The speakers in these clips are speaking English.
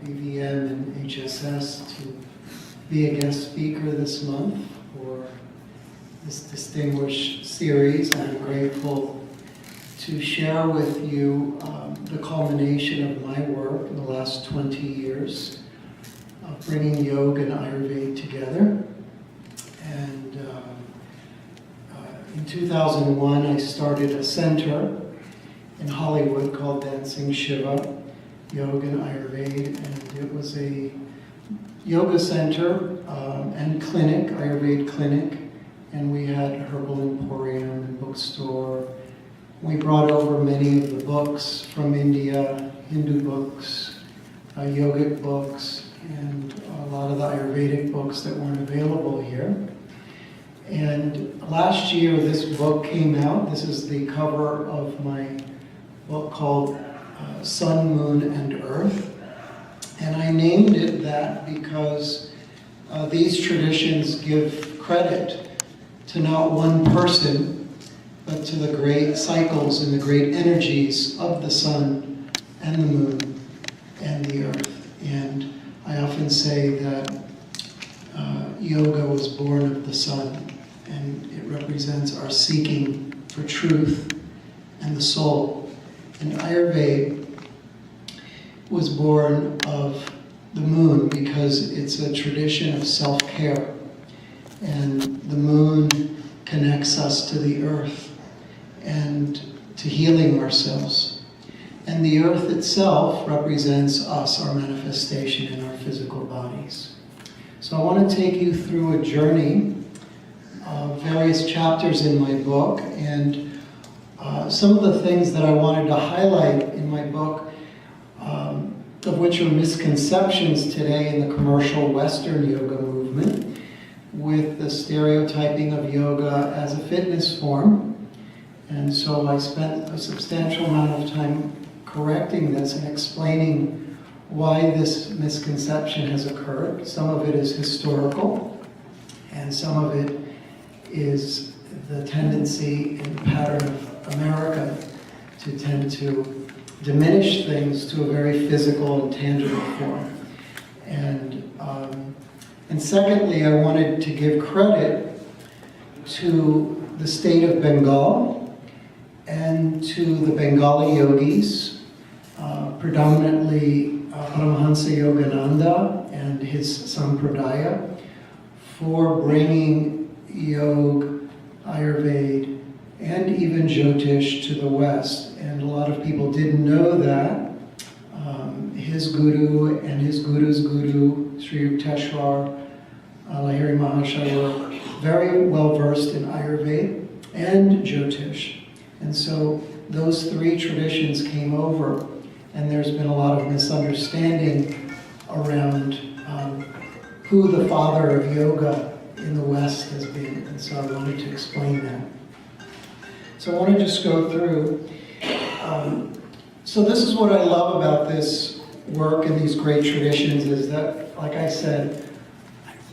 BVM and HSS to be a guest speaker this month for this distinguished series. I'm grateful to share with you the culmination of my work in the last 20 years of bringing yoga and Ayurveda together. And in 2001, I started a center in Hollywood called Dancing Shiva Yoga Ayurveda, and it was a yoga center and clinic, Ayurveda clinic, and we had a herbal emporium and bookstore. We brought over many of the books from India, Hindu books, yogic books, and a lot of the Ayurvedic books that weren't available here. And last year this book came out. This is the cover of my book called Sun, Moon, and Earth. And I named it that because these traditions give credit to not one person, but to the great cycles and the great energies of the sun and the moon and the earth. And I often say that yoga was born of the sun, and it represents our seeking for truth and the soul. And Ayurveda was born of the moon because it's a tradition of self-care. And the moon connects us to the earth and to healing ourselves. And the earth itself represents us, our manifestation in our physical bodies. So I want to take you through a journey of various chapters in my book, and some of the things that I wanted to highlight in my book, of which are misconceptions today in the commercial Western yoga movement, with the stereotyping of yoga as a fitness form. And so I spent a substantial amount of time correcting this and explaining why this misconception has occurred. Some of it is historical, and some of it is the tendency and pattern of America to tend to diminish things to a very physical and tangible form. And secondly, I wanted to give credit to the state of Bengal and to the Bengali yogis, predominantly Paramahansa Yogananda and his sampradaya, for bringing yoga, Ayurveda, and even Jyotish to the West. And a lot of people didn't know that. His guru and his guru's guru, Sri Yukteswar Lahiri Mahasaya, were very well versed in Ayurveda and Jyotish. And so those three traditions came over, and there's been a lot of misunderstanding around who the father of yoga in the West has been. And so I wanted to explain that. So I want to just go through. So this is what I love about this work and these great traditions, is that, like I said,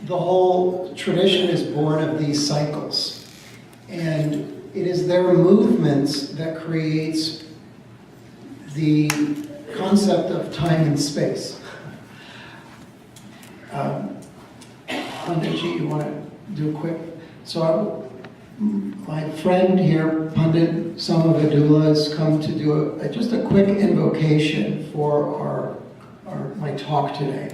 the whole tradition is born of these cycles. And it is their movements that creates the concept of time and space. Panditji, you want to do a quick? So my friend here, Pandit Samavidula, has come to do just a quick invocation for my talk today.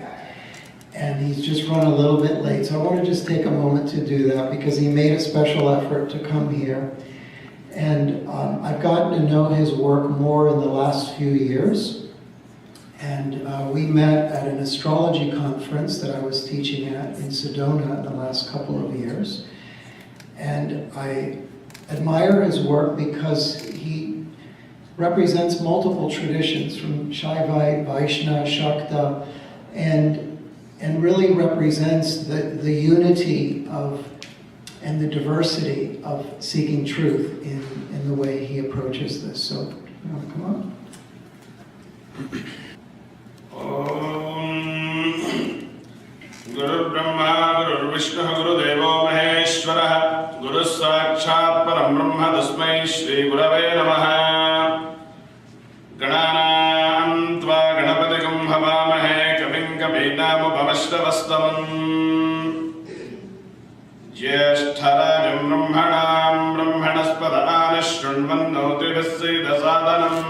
And he's just run a little bit late, so I want to just take a moment to do that because he made a special effort to come here. And I've gotten to know his work more in the last few years. And we met at an astrology conference that I was teaching at in Sedona in the last couple of years. And I admire his work because he represents multiple traditions from Shaivite, Vaishnava, Shakta, and really represents the unity of and the diversity of seeking truth in the way he approaches this. So, you want to come on? Guru Brahma, Guru Vishnu, Guru Devo Maheshwara, Guru Sakshat Param Brahma Tasmai Shri Gurave Namaha. Gananam Tva Ganapatikam Havamahe Kavi कवीनामुपमश्रवस्तमम् ज्येष्ठराजं ब्रह्मणां ब्रह्मणस्पद आनः शृण्वन्नोतिभिः सीदसादनम्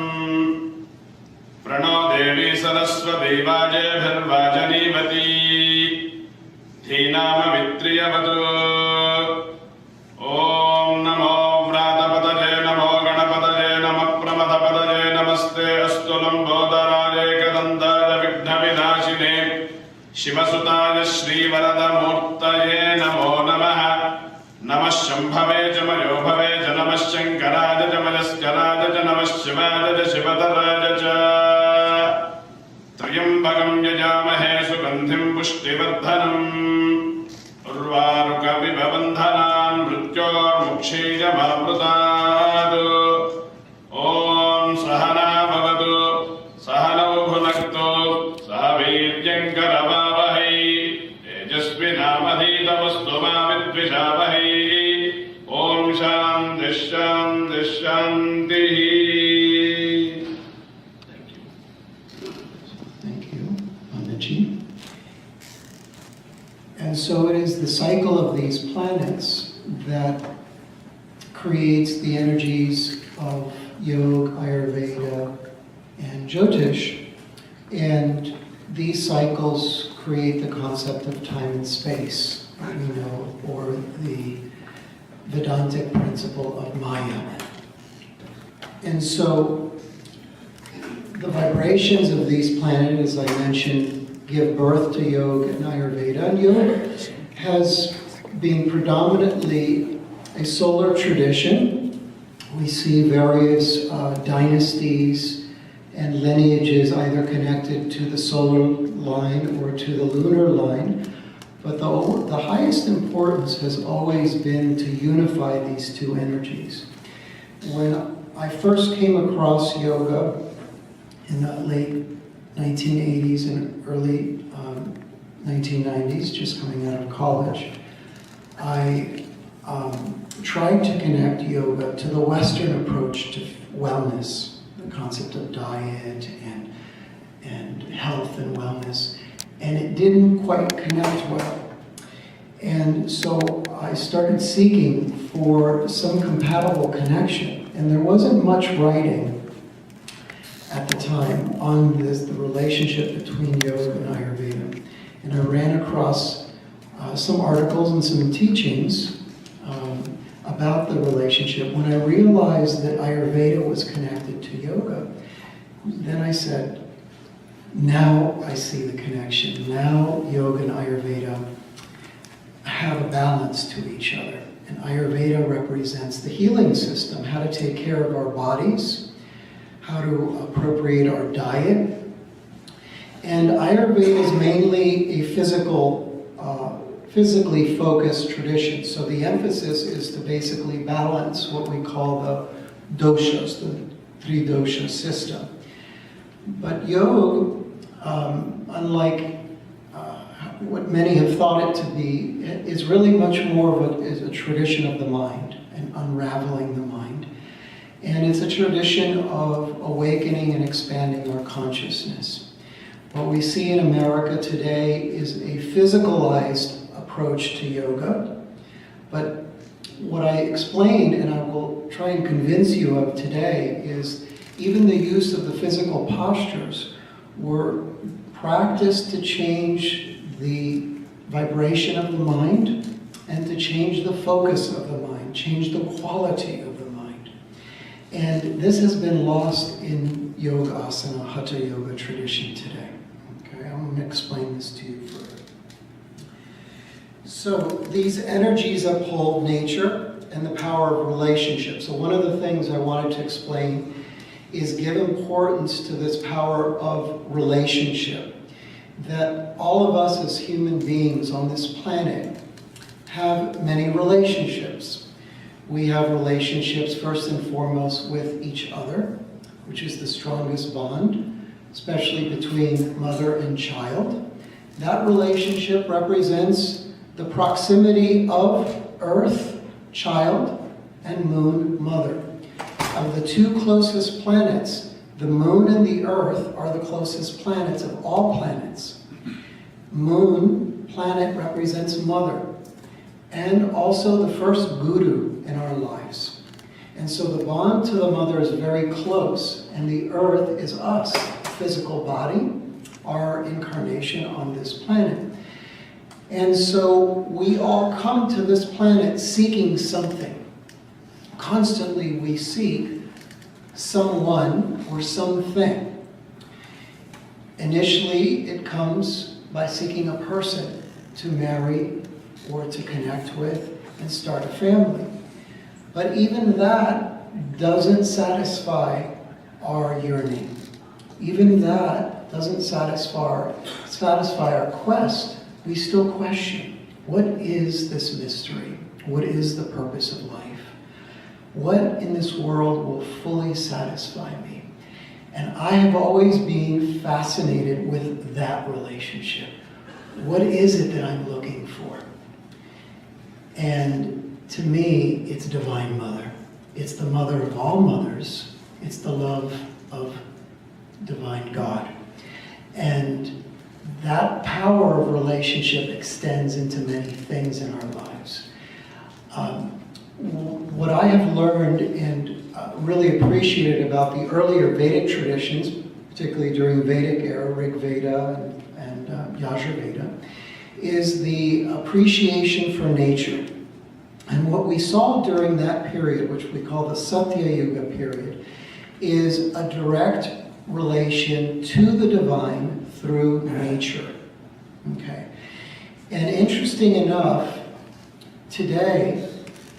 प्रणो देवी सरस्वती वाजेभिर्वाजनीवती धीनामवित्रियवतु ॐ नमो व्रातपतये नमो गणपतये नमः प्रमथपतये नमस्ते अस्तु लम्बोदराय एकदन्ताय विघ्नविनाशिने शिवसुताय श्रीवरदमूर्तये नमो नमः नमः शम्भवे च मयो भवे च नमः शङ्कराय च मयस्कराय च नमः शिवाय च शिवतराय च त्र्यम्बकं यजामहे सुगन्धिं पुष्टिवर्धनम् उर्वारुकमिव बन्धनान् मृत्योर्मुक्षीयमामृतात् ॐ सहना भवतु सहनौ भुनक्तु सह वीर्यं करवावहै तेजस्विनामधीतमस्तु मा विद्विषावहै ॐ शान्तिः शान्तिः शान्तिः. And so it is the cycle of these planets that creates the energies of Yoga, Ayurveda, and Jyotish. And these cycles create the concept of time and space, or the Vedantic principle of Maya. And so the vibrations of these planets, as I mentioned, give birth to Yoga and Ayurveda. And Yoga has been predominantly a solar tradition. We see various dynasties and lineages either connected to the solar line or to the lunar line. But the highest importance has always been to unify these two energies. When I first came across yoga in the late 1980s and early 1990s, just coming out of college, I tried to connect yoga to the Western approach to wellness, the concept of diet and health and wellness, and it didn't quite connect well. And so I started seeking for some compatible connection, and there wasn't much writing at the time on the relationship between yoga and Ayurveda. And I ran across some articles and some teachings about the relationship. When I realized that Ayurveda was connected to yoga, then I said, now I see the connection. Now yoga and Ayurveda have a balance to each other. And Ayurveda represents the healing system, how to take care of our bodies, how to appropriate our diet. And Ayurveda is mainly a physically focused tradition. So the emphasis is to basically balance what we call the doshas, the three dosha system. But yoga, unlike what many have thought it to be, is really much more of a tradition of the mind and unraveling the mind. And it's a tradition of awakening and expanding our consciousness. What we see in America today is a physicalized approach to yoga. But what I explained, and I will try and convince you of today, is even the use of the physical postures were practiced to change the vibration of the mind and to change the focus of the mind, change the quality of the mind. And this has been lost in yoga asana, hatha yoga tradition today. Okay, I'm going to explain this to you further. So these energies uphold nature and the power of relationships. So one of the things I wanted to explain is give importance to this power of relationship. That all of us as human beings on this planet have many relationships. We have relationships first and foremost with each other, which is the strongest bond, especially between mother and child. That relationship represents the proximity of earth, child, and moon, mother. Of the two closest planets, the moon and the earth are the closest planets of all planets. Moon planet represents mother, and also the first guru in our lives. And so the bond to the mother is very close, and the earth is us, physical body, our incarnation on this planet. And so we all come to this planet seeking something. Constantly we seek someone or something. Initially it comes by seeking a person to marry or to connect with and start a family. But even that doesn't satisfy our yearning. Even that doesn't satisfy our quest. We still question, what is this mystery? What is the purpose of life? What in this world will fully satisfy me? And I have always been fascinated with that relationship. What is it that I'm looking for? And to me, it's Divine Mother. It's the mother of all mothers. It's the love of Divine God. And that power of relationship extends into many things in our lives. What I have learned and really appreciated about the earlier Vedic traditions, particularly during Vedic era, Rig Veda and Yajurveda, is the appreciation for nature. And what we saw during that period, which we call the Satya Yuga period, is a direct relation to the divine through nature. Okay. And interesting enough, today,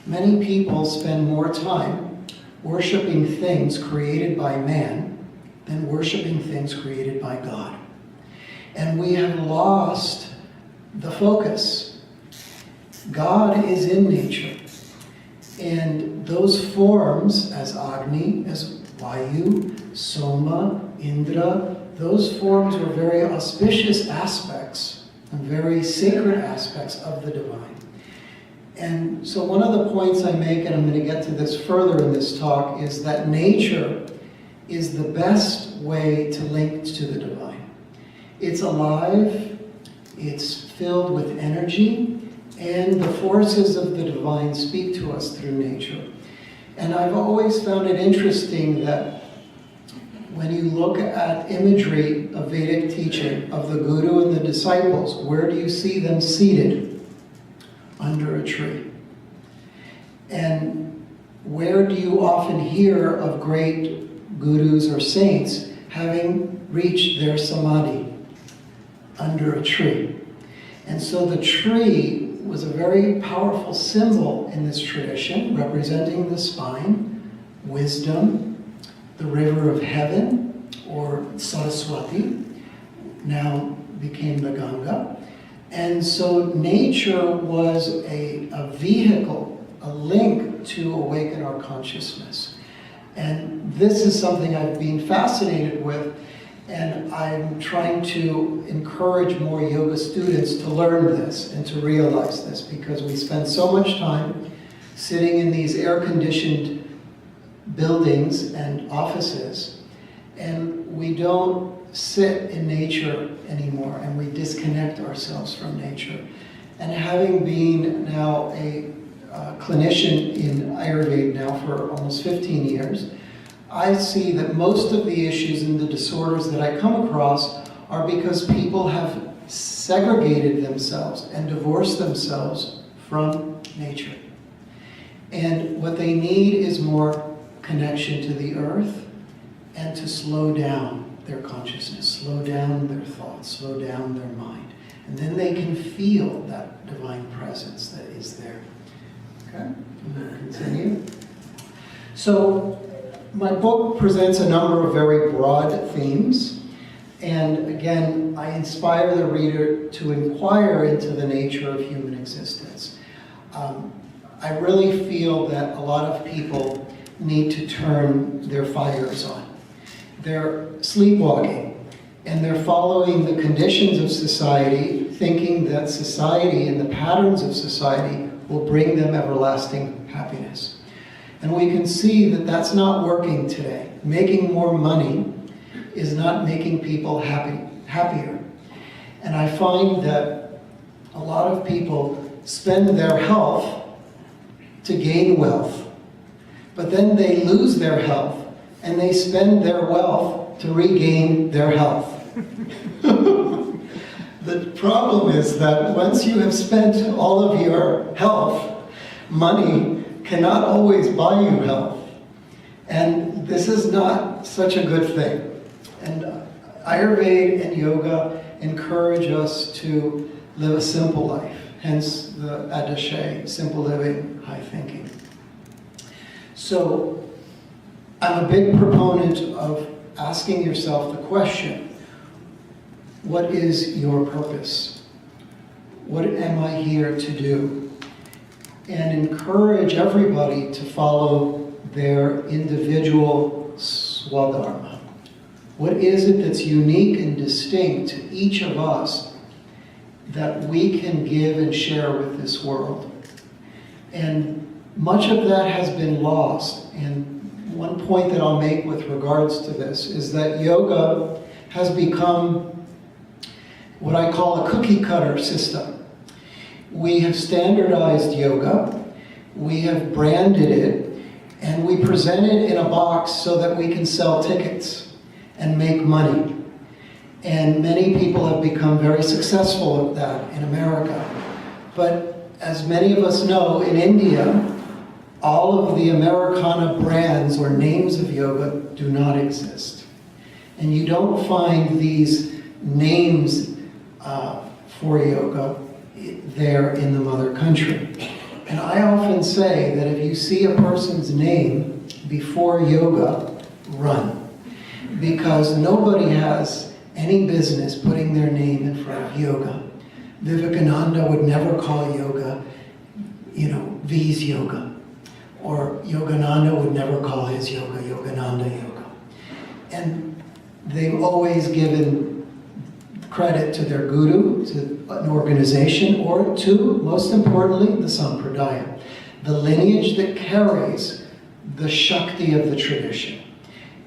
many people spend more time worshiping things created by man than worshiping things created by God. And we have lost the focus. God is in nature. And those forms, as Agni, as Vayu, Soma, Indra, those forms were very auspicious aspects and very sacred aspects of the divine. And so one of the points I make, and I'm going to get to this further in this talk, is that nature is the best way to link to the divine. It's alive, it's filled with energy, and the forces of the divine speak to us through nature. And I've always found it interesting that when you look at imagery of Vedic teaching of the guru and the disciples, where do you see them seated? Under a tree. And where do you often hear of great gurus or saints having reached their samadhi? Under a tree. And so the tree was a very powerful symbol in this tradition, representing the spine, wisdom, the river of heaven, or Saraswati, now became the Ganga. And so nature was a vehicle, a link to awaken our consciousness. And this is something I've been fascinated with, and I'm trying to encourage more yoga students to learn this and to realize this, because we spend so much time sitting in these air-conditioned buildings and offices, and we don't sit in nature anymore, and we disconnect ourselves from nature. And having been now a clinician in Ayurveda now for almost 15 years, I see that most of the issues and the disorders that I come across are because people have segregated themselves and divorced themselves from nature. And what they need is more connection to the earth and to slow down their consciousness, slow down their thoughts, slow down their mind. And then they can feel that divine presence that is there. Okay, we'll continue. So my book presents a number of very broad themes. And again, I inspire the reader to inquire into the nature of human existence. I really feel that a lot of people need to turn their fires on. They're sleepwalking, and they're following the conditions of society, thinking that society and the patterns of society will bring them everlasting happiness. And we can see that that's not working today. Making more money is not making people happier. And I find that a lot of people spend their health to gain wealth, but then they lose their health and they spend their wealth to regain their health. The problem is that once you have spent all of your health, money cannot always buy you health. And this is not such a good thing. And Ayurveda and yoga encourage us to live a simple life, hence the adage, simple living, high thinking. So I'm a big proponent of asking yourself the question, what is your purpose? What am I here to do? And encourage everybody to follow their individual swadharma. What is it that's unique and distinct to each of us that we can give and share with this world? And much of that has been lost. And one point that I'll make with regards to this is that yoga has become what I call a cookie cutter system. We have standardized yoga, we have branded it, and we present it in a box so that we can sell tickets and make money. And many people have become very successful at that in America. But as many of us know, in India, all of the Americana brands or names of yoga do not exist. And you don't find these names for yoga there in the mother country. And I often say that if you see a person's name before yoga, run. Because nobody has any business putting their name in front of yoga. Vivekananda would never call yoga, V's yoga. Or Yogananda would never call his yoga Yogananda yoga. And they've always given credit to their guru, to an organization, or to, most importantly, the sampradaya, the lineage that carries the Shakti of the tradition.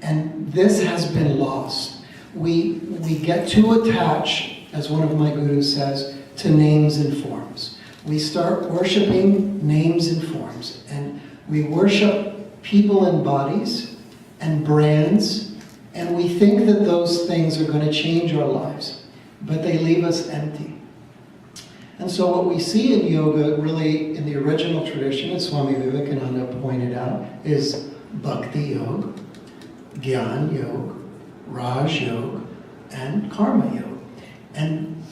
And this has been lost. We get too attached, as one of my gurus says, to names and forms. We start worshiping names and forms, and we worship people and bodies and brands, and we think that those things are going to change our lives, but they leave us empty. And so what we see in yoga, really in the original tradition, as Swami Vivekananda pointed out, is Bhakti Yoga, Gyan Yoga, Raj Yoga, and Karma Yoga. And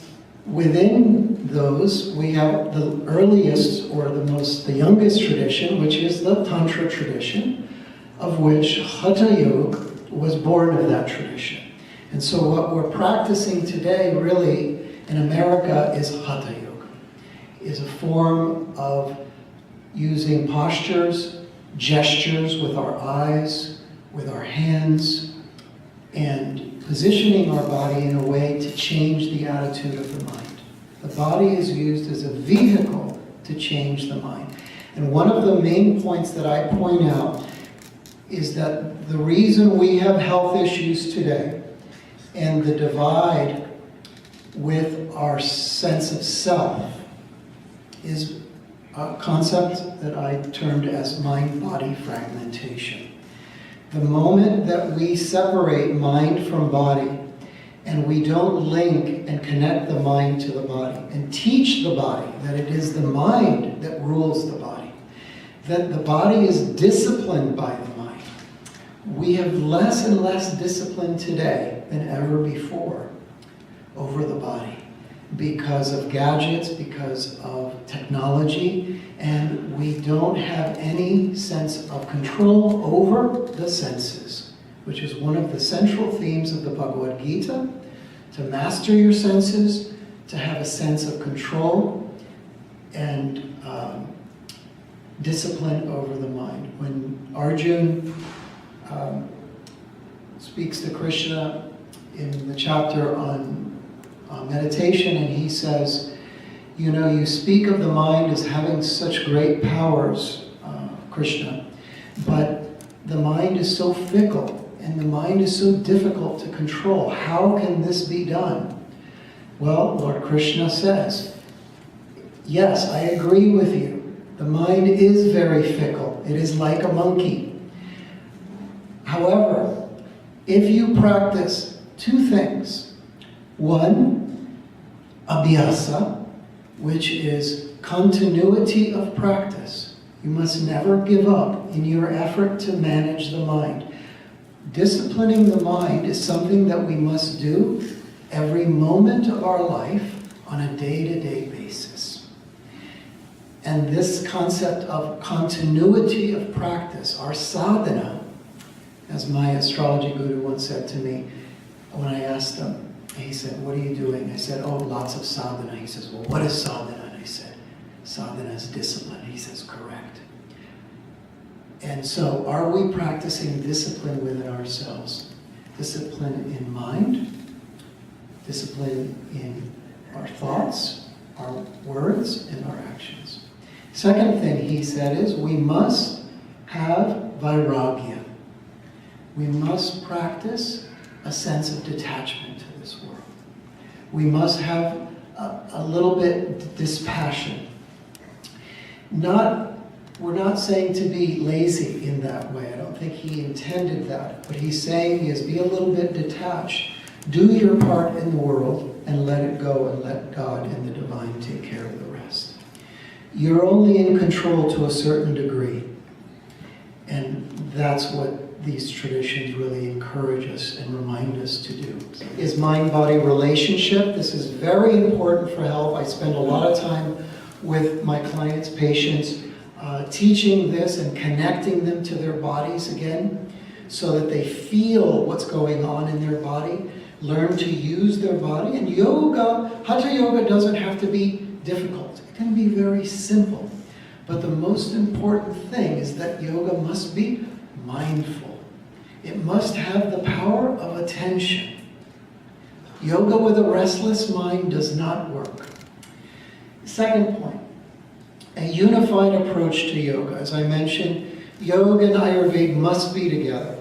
within those, we have the earliest or the youngest tradition, which is the Tantra tradition, of which Hatha Yoga was born of that tradition. And so what we're practicing today, really, in America, is Hatha Yoga. Is a form of using postures, gestures with our eyes, with our hands, and positioning our body in a way to change the attitude of the mind. The body is used as a vehicle to change the mind. And one of the main points that I point out is that the reason we have health issues today and the divide with our sense of self is a concept that I termed as mind-body fragmentation. The moment that we separate mind from body and we don't link and connect the mind to the body and teach the body that it is the mind that rules the body, that the body is disciplined by the mind, we have less and less discipline today than ever before over the body because of gadgets, because of technology, and we don't have any sense of control over the senses, which is one of the central themes of the Bhagavad Gita, to master your senses, to have a sense of control and discipline over the mind. When Arjuna speaks to Krishna in the chapter on meditation, and he says, you speak of the mind as having such great powers, Krishna, but the mind is so fickle and the mind is so difficult to control. How can this be done? Well, Lord Krishna says, yes, I agree with you. The mind is very fickle. It is like a monkey. However, if you practice two things, one, abhyasa, which is continuity of practice. You must never give up in your effort to manage the mind. Disciplining the mind is something that we must do every moment of our life on a day-to-day basis. And this concept of continuity of practice, our sadhana, as my astrology guru once said to me when I asked him, he said, what are you doing? I said, oh, lots of sadhana. He says, well, what is sadhana? And I said, sadhana is discipline. He says, correct. And so, are we practicing discipline within ourselves? Discipline in mind, discipline in our thoughts, our words, and our actions. Second thing he said is, we must have vairagya. We must practice a sense of detachment to this world. We must have a little bit dispassion. We're not saying to be lazy in that way. I don't think he intended that. What he's saying is be a little bit detached. Do your part in the world and let it go and let God and the divine take care of the rest. You're only in control to a certain degree. And that's what these traditions really encourage us and remind us to do. Is mind-body relationship. This is very important for health. I spend a lot of time with my clients, patients, teaching this and connecting them to their bodies again so that they feel what's going on in their body, learn to use their body. And yoga, Hatha yoga doesn't have to be difficult. It can be very simple. But the most important thing is that yoga must be mindful. It must have the power of attention. Yoga with a restless mind does not work. Second point, a unified approach to yoga. As I mentioned, yoga and Ayurveda must be together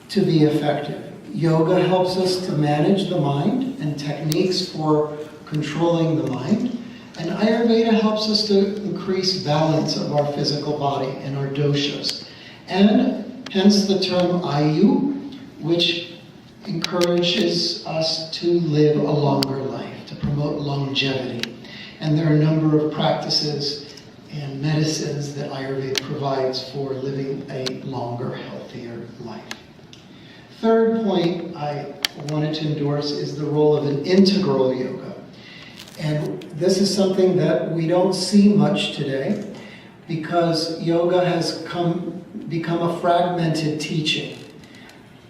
to be effective. Yoga helps us to manage the mind and techniques for controlling the mind. And Ayurveda helps us to increase balance of our physical body and our doshas. And hence the term Ayu, which encourages us to live a longer life, to promote longevity. And there are a number of practices and medicines that Ayurveda provides for living a longer, healthier life. Third point I wanted to endorse is the role of an integral yoga. And this is something that we don't see much today because yoga has become a fragmented teaching.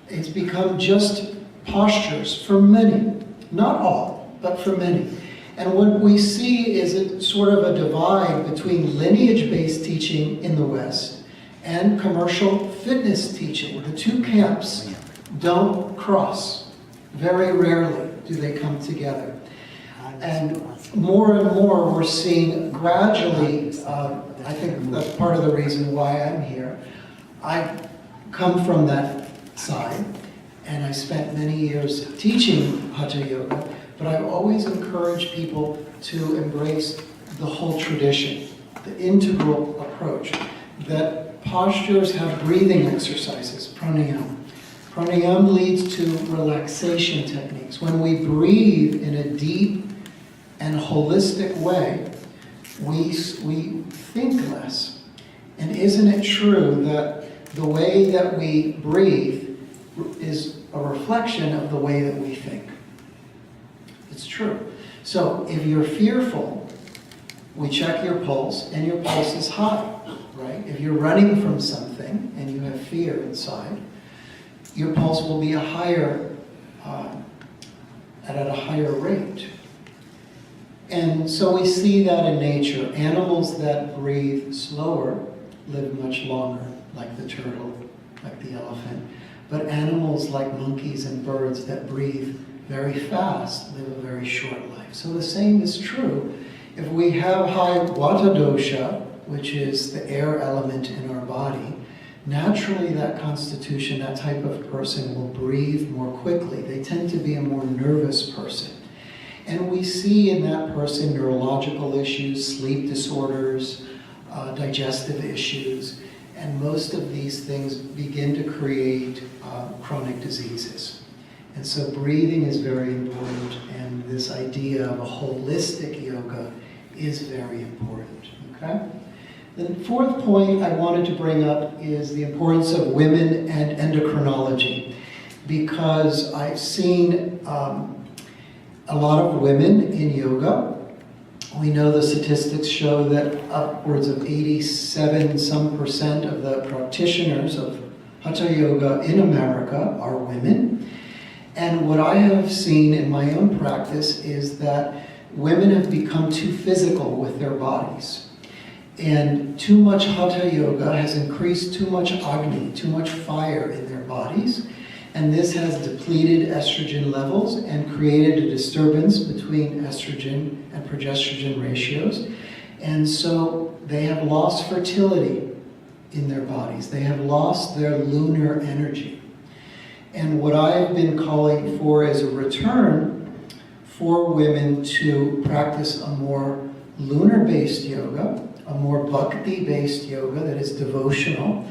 It's become just postures for many, not all, but for many. And what we see is a sort of a divide between lineage-based teaching in the West and commercial fitness teaching. The two camps don't cross. Very rarely do they come together. And more we're seeing gradually, I think that's part of the reason why I'm here. I come from that side, and I spent many years teaching Hatha Yoga, but I've always encouraged people to embrace the whole tradition, the integral approach, that postures have breathing exercises, pranayama. Pranayama leads to relaxation techniques. When we breathe in a deep and holistic way, we think less. And isn't it true that the way that we breathe is a reflection of the way that we think? It's true. So if you're fearful, we check your pulse, and your pulse is high, right? If you're running from something and you have fear inside, your pulse will be at a higher rate. And so we see that in nature. Animals that breathe slower live much longer, like the turtle, like the elephant. But animals like monkeys and birds that breathe very fast live a very short life. So the same is true. If we have high Vata dosha, which is the air element in our body, naturally that constitution, that type of person will breathe more quickly. They tend to be a more nervous person. And we see in that person neurological issues, sleep disorders, digestive issues, and most of these things begin to create chronic diseases. And so breathing is very important, and this idea of a holistic yoga is very important, okay? The fourth point I wanted to bring up is the importance of women and endocrinology, because I've seen a lot of women in yoga. We know the statistics show that upwards of 87% of the practitioners of Hatha Yoga in America are women. And what I have seen in my own practice is that women have become too physical with their bodies. And too much Hatha Yoga has increased too much Agni, too much fire in their bodies. And this has depleted estrogen levels and created a disturbance between estrogen and progesterone ratios. And so they have lost fertility in their bodies. They have lost their lunar energy. And what I've been calling for is a return for women to practice a more lunar-based yoga, a more bhakti-based yoga that is devotional.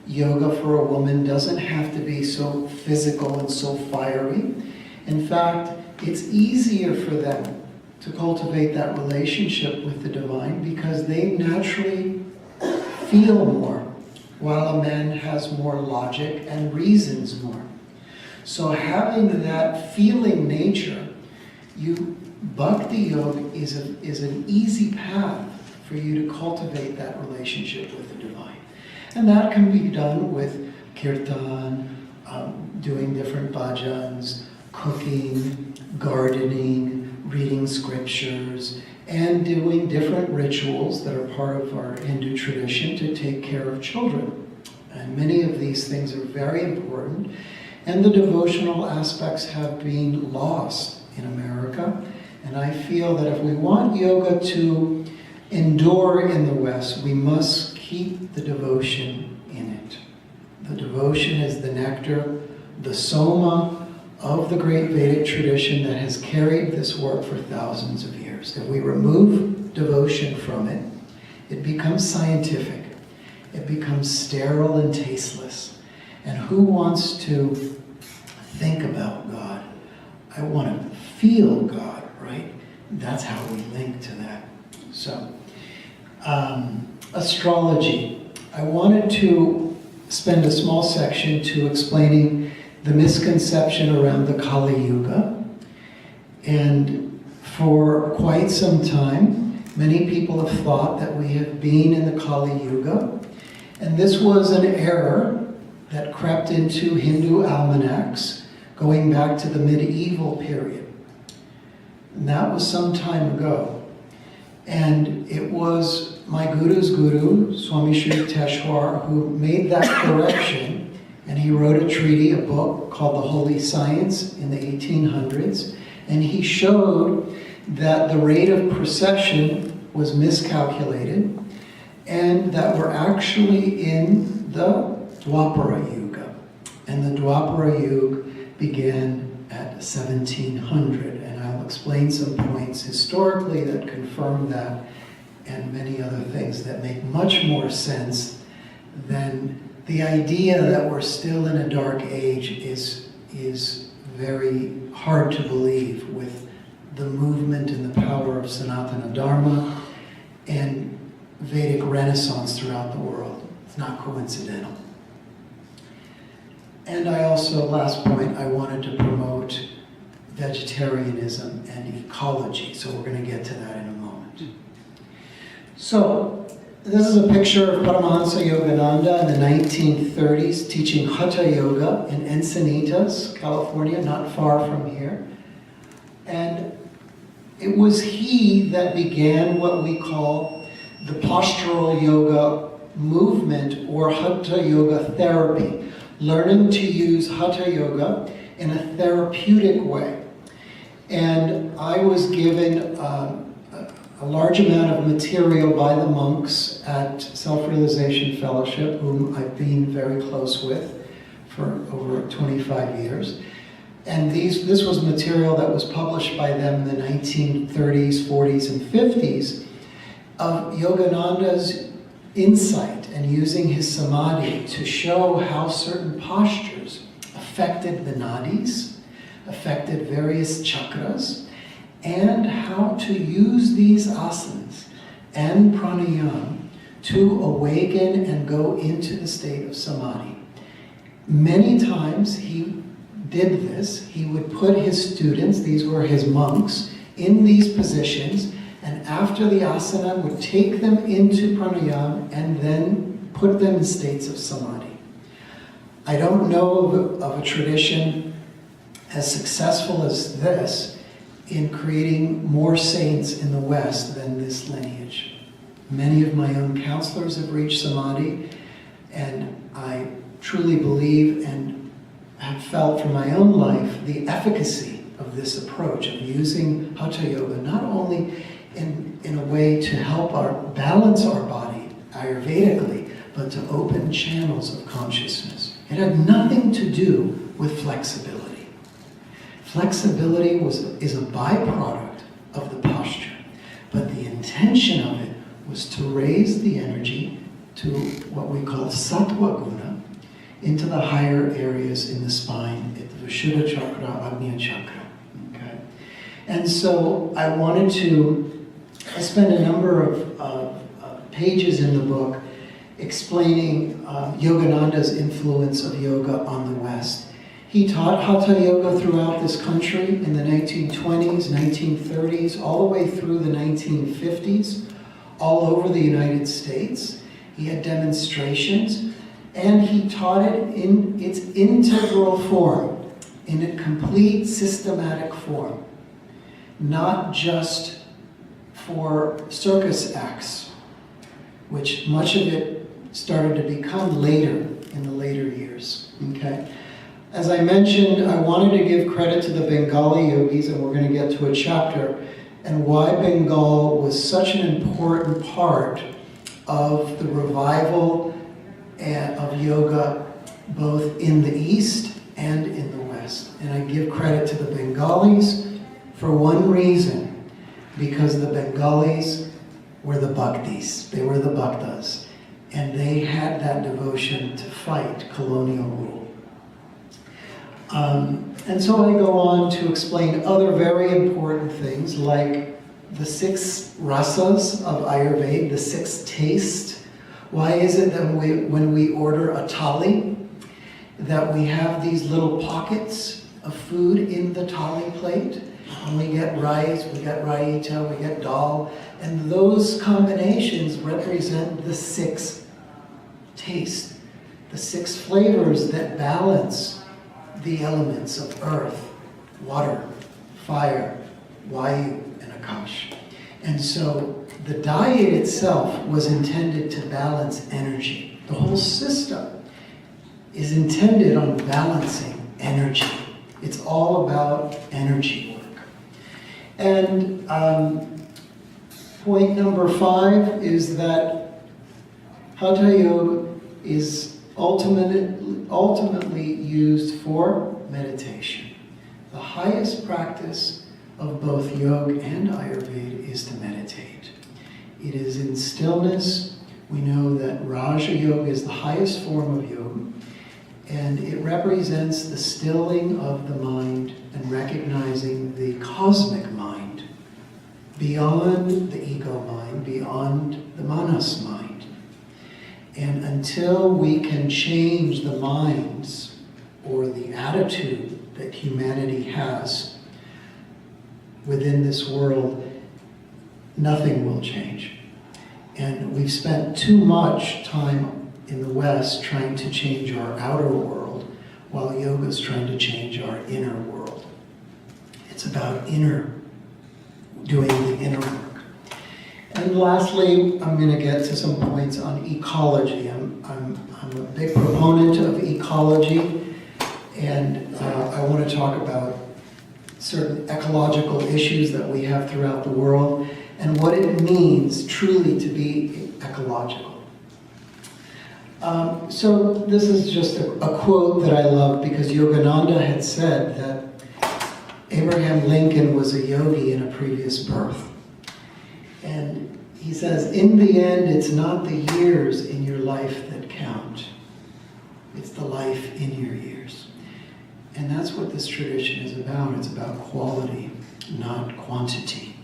Yoga for a woman doesn't have to be so physical and so fiery. In fact, it's easier for them to cultivate that relationship with the divine because they naturally feel more, while a man has more logic and reasons more. So having that feeling nature, Bhakti Yoga is an easy path for you to cultivate that relationship with the divine. And that can be done with kirtan, doing different bhajans, cooking, gardening, reading scriptures, and doing different rituals that are part of our Hindu tradition to take care of children. And many of these things are very important, and the devotional aspects have been lost in America. And I feel that if we want yoga to endure in the West, we must keep the devotion in it. The devotion is the nectar, the soma of the great Vedic tradition that has carried this work for thousands of years. If we remove devotion from it, it becomes scientific. It becomes sterile and tasteless. And who wants to think about God? I want to feel God, right? That's how we link to that. So, astrology. I wanted to spend a small section to explaining the misconception around the Kali Yuga. And for quite some time, many people have thought that we have been in the Kali Yuga. And this was an error that crept into Hindu almanacs going back to the medieval period. And that was some time ago. And it was my guru's guru, Swami Sri Yukteswar, who made that correction, and he wrote a treatise, a book called The Holy Science in the 1800s, and he showed that the rate of precession was miscalculated, and that we're actually in the Dwapara Yuga. And the Dwapara Yuga began at 1700, and I'll explain some points historically that confirm that, and many other things that make much more sense than the idea that we're still in a dark age is very hard to believe with the movement and the power of Sanatana Dharma and Vedic Renaissance throughout the world. It's not coincidental. And I also, last point, I wanted to promote vegetarianism and ecology, so we're going to get to that in a moment. So, this is a picture of Paramahansa Yogananda in the 1930s teaching Hatha Yoga in Encinitas, California, not far from here. And it was he that began what we call the postural yoga movement or Hatha Yoga therapy, learning to use Hatha Yoga in a therapeutic way. And I was given a large amount of material by the monks at Self-Realization Fellowship, whom I've been very close with for over 25 years. And this was material that was published by them in the 1930s, 40s, and 50s of Yogananda's insight and using his samadhi to show how certain postures affected the nadis, affected various chakras, and how to use these asanas and pranayama to awaken and go into the state of samadhi. Many times he did this. He would put his students, these were his monks, in these positions, and after the asana would take them into pranayama and then put them in states of samadhi. I don't know of a tradition as successful as this in creating more saints in the West than this lineage. Many of my own counselors have reached samadhi, and I truly believe and have felt from my own life the efficacy of this approach of using Hatha Yoga not only in a way to help balance our body Ayurvedically, but to open channels of consciousness. It had nothing to do with flexibility. Flexibility is a byproduct of the posture, but the intention of it was to raise the energy to what we call sattva guna, into the higher areas in the spine, at the Vishuddha chakra, Agnya chakra. Okay? And so I spent a number of pages in the book explaining Yogananda's influence of yoga on the West. He taught Hatha Yoga throughout this country in the 1920s, 1930s, all the way through the 1950s, all over the United States. He had demonstrations, and he taught it in its integral form, in a complete systematic form, not just for circus acts, which much of it started to become later, in the later years, okay? As I mentioned, I wanted to give credit to the Bengali yogis, and we're going to get to a chapter, and why Bengal was such an important part of the revival of yoga, both in the East and in the West. And I give credit to the Bengalis for one reason, because the Bengalis were the bhaktis, they were the bhaktas, and they had that devotion to fight colonial rule. And so I go on to explain other very important things, like the 6 rasas of Ayurveda, the 6 tastes. Why is it that when we order a thali, that we have these little pockets of food in the thali plate? And we get rice, we get raita, we get dal, and those combinations represent the 6 tastes, the 6 flavors that balance the elements of earth, water, fire, vayu, and akash. And so the diet itself was intended to balance energy. The whole system is intended on balancing energy. It's all about energy work. And point number 5 is that Hatha Yoga is ultimately used for meditation. The highest practice of both yoga and Ayurveda is to meditate. It is in stillness. We know that Raja Yoga is the highest form of yoga, and it represents the stilling of the mind and recognizing the cosmic mind beyond the ego mind, beyond the manas mind. And until we can change the minds or the attitude that humanity has within this world, nothing will change. And we've spent too much time in the West trying to change our outer world, while yoga is trying to change our inner world. It's about doing the inner work. And lastly, I'm going to get to some points on ecology. I'm a big proponent of ecology, and I want to talk about certain ecological issues that we have throughout the world and what it means truly to be ecological. So this is just a quote that I love, because Yogananda had said that Abraham Lincoln was a yogi in a previous birth. And he says, in the end, it's not the years in your life that count. It's the life in your years. And that's what this tradition is about. It's about quality, not quantity.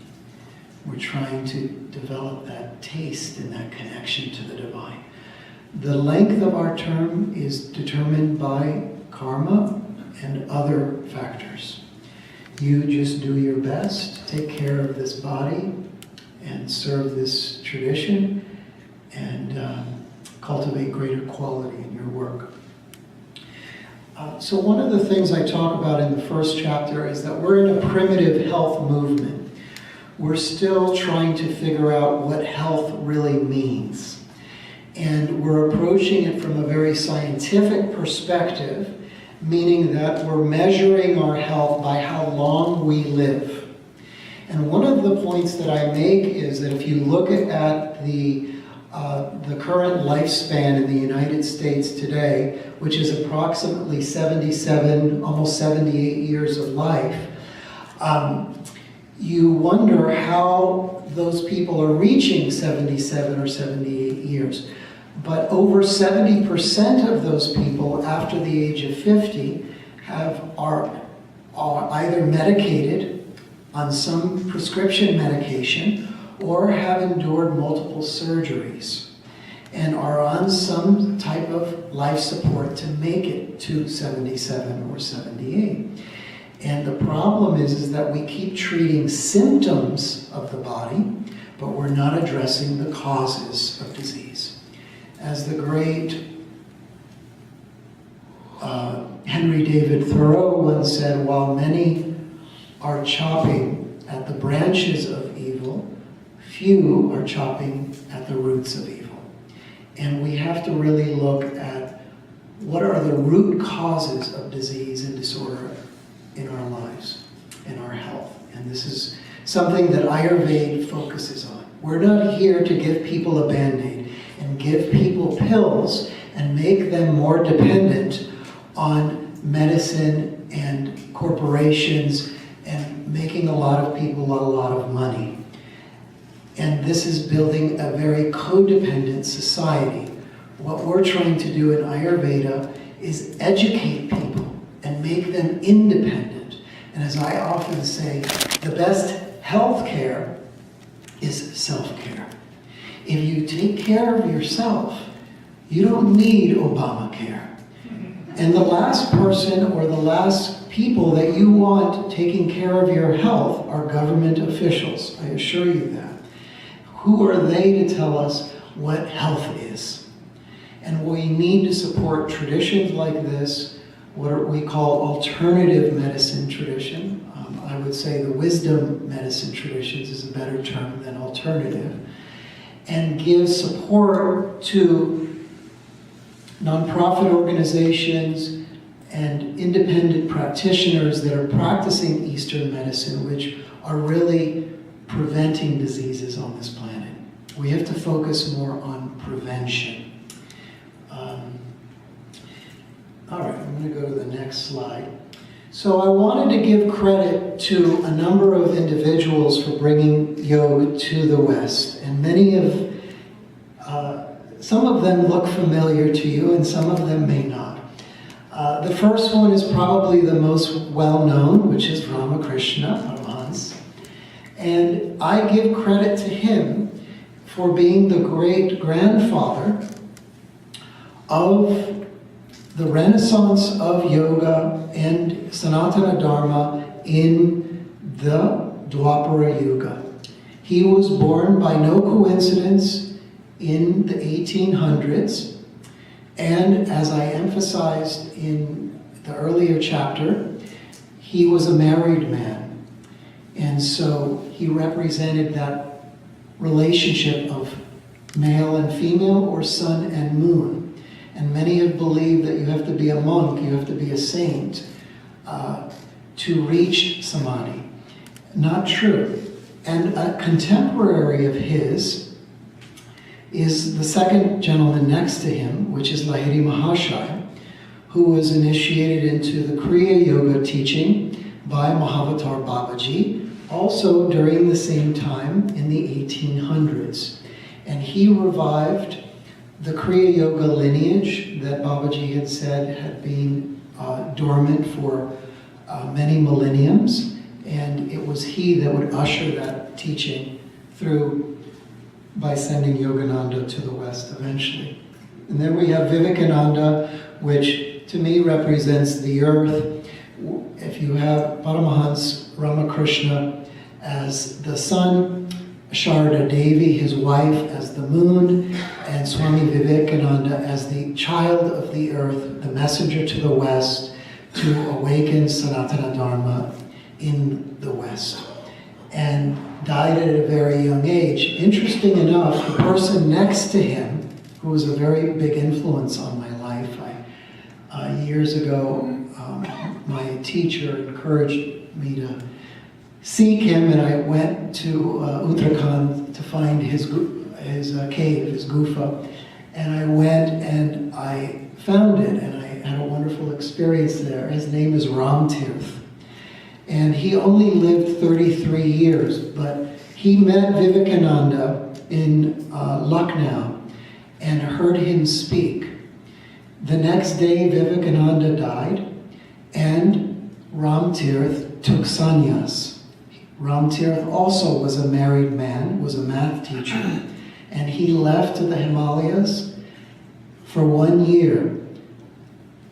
We're trying to develop that taste and that connection to the divine. The length of our term is determined by karma and other factors. You just do your best, take care of this body, and serve this tradition, and cultivate greater quality in your work. So one of the things I talk about in the first chapter is that we're in a primitive health movement. We're still trying to figure out what health really means. And we're approaching it from a very scientific perspective, meaning that we're measuring our health by how long we live. And one of the points that I make is that if you look at the current lifespan in the United States today, which is approximately 77, almost 78 years of life, you wonder how those people are reaching 77 or 78 years. But over 70% of those people after the age of 50 are either medicated on some prescription medication or have endured multiple surgeries and are on some type of life support to make it to 77 or 78. And the problem is that we keep treating symptoms of the body, but we're not addressing the causes of disease. As the great Henry David Thoreau once said, while many are chopping at the branches of evil, few are chopping at the roots of evil. And we have to really look at what are the root causes of disease and disorder in our lives, in our health. And this is something that Ayurveda focuses on. We're not here to give people a Band-Aid and give people pills and make them more dependent on medicine and corporations and making a lot of people a lot of money. And this is building a very codependent society. What we're trying to do in Ayurveda is educate people and make them independent. And as I often say, the best health care is self-care. If you take care of yourself, you don't need Obamacare. And the last person or the last people that you want taking care of your health are government officials. I assure you that. Who are they to tell us what health is? And we need to support traditions like this, what we call alternative medicine tradition. I would say the wisdom medicine traditions is a better term than alternative. And give support to nonprofit organizations and independent practitioners that are practicing Eastern medicine, which are really preventing diseases on this planet. We have to focus more on prevention. All right, I'm going to go to the next slide. So I wanted to give credit to a number of individuals for bringing yoga to the West, and some of them look familiar to you, and some of them may not. The first one is probably the most well-known, which is Ramakrishna Paramahansa. And I give credit to him for being the great-grandfather of the renaissance of yoga and Sanatana Dharma in the Dwapara Yuga. He was born by no coincidence in the 1800s, and as I emphasized in the earlier chapter, he was a married man. And so he represented that relationship of male and female or sun and moon. And many have believed that you have to be a monk, you have to be a saint to reach samadhi. Not true. And a contemporary of his is the second gentleman next to him, which is Lahiri Mahashaya, who was initiated into the Kriya Yoga teaching by Mahavatar Babaji, also during the same time in the 1800s. And he revived the Kriya Yoga lineage that Babaji had said had been dormant for many millenniums, and it was he that would usher that teaching through by sending Yogananda to the West eventually. And then we have Vivekananda, which to me represents the earth. If you have Paramahans Ramakrishna as the sun, Sharada Devi, his wife, as the moon, and Swami Vivekananda as the child of the earth, the messenger to the West to awaken Sanatana Dharma in the West, and died at a very young age. Interesting enough, the person next to him, who was a very big influence on my life, years ago, my teacher encouraged me to seek him, and I went to Uttarakhand to find his cave, his gufa, and I went and I found it, and I had a wonderful experience there. His name is Ramtirth, and he only lived 33 years, but he met Vivekananda in Lucknow and heard him speak. The next day, Vivekananda died, and Ramtirth took sannyas. Ramtirth also was a married man, was a math teacher, and he left to the Himalayas for 1 year,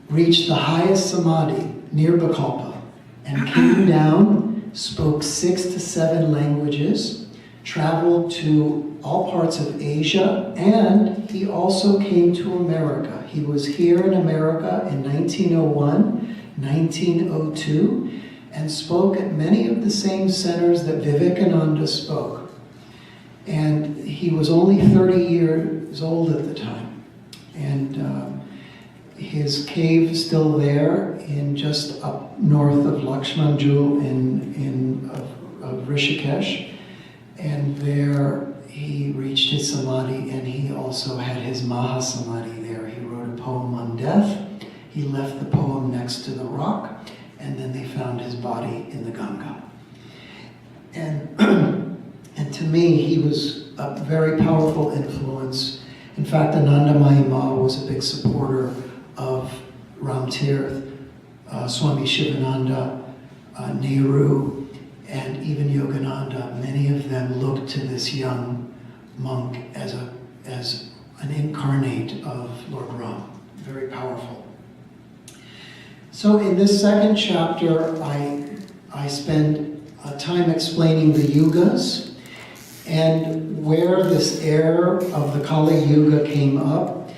reached the highest samadhi, Nirvikalpa, and came down, spoke 6 to 7 languages, traveled to all parts of Asia, and he also came to America. He was here in America in 1901, 1902, and spoke at many of the same centers that Vivekananda spoke. And he was only 30 years old at the time. And his cave is still there in just up north of Lakshmanjul of Rishikesh. And there he reached his samadhi, and he also had his Mahasamadhi there. He wrote a poem on death. He left the poem next to the rock, and then they found his body in the Ganga. And to me, he was a very powerful influence. In fact, Ananda Mahima was a big supporter of Ramtirth, Swami Shivananda, Nehru, and even Yogananda. Many of them looked to this young monk as an incarnate of Lord Ram. Very powerful. So in this second chapter, I spend time explaining the yugas and where this era of the Kali Yuga came up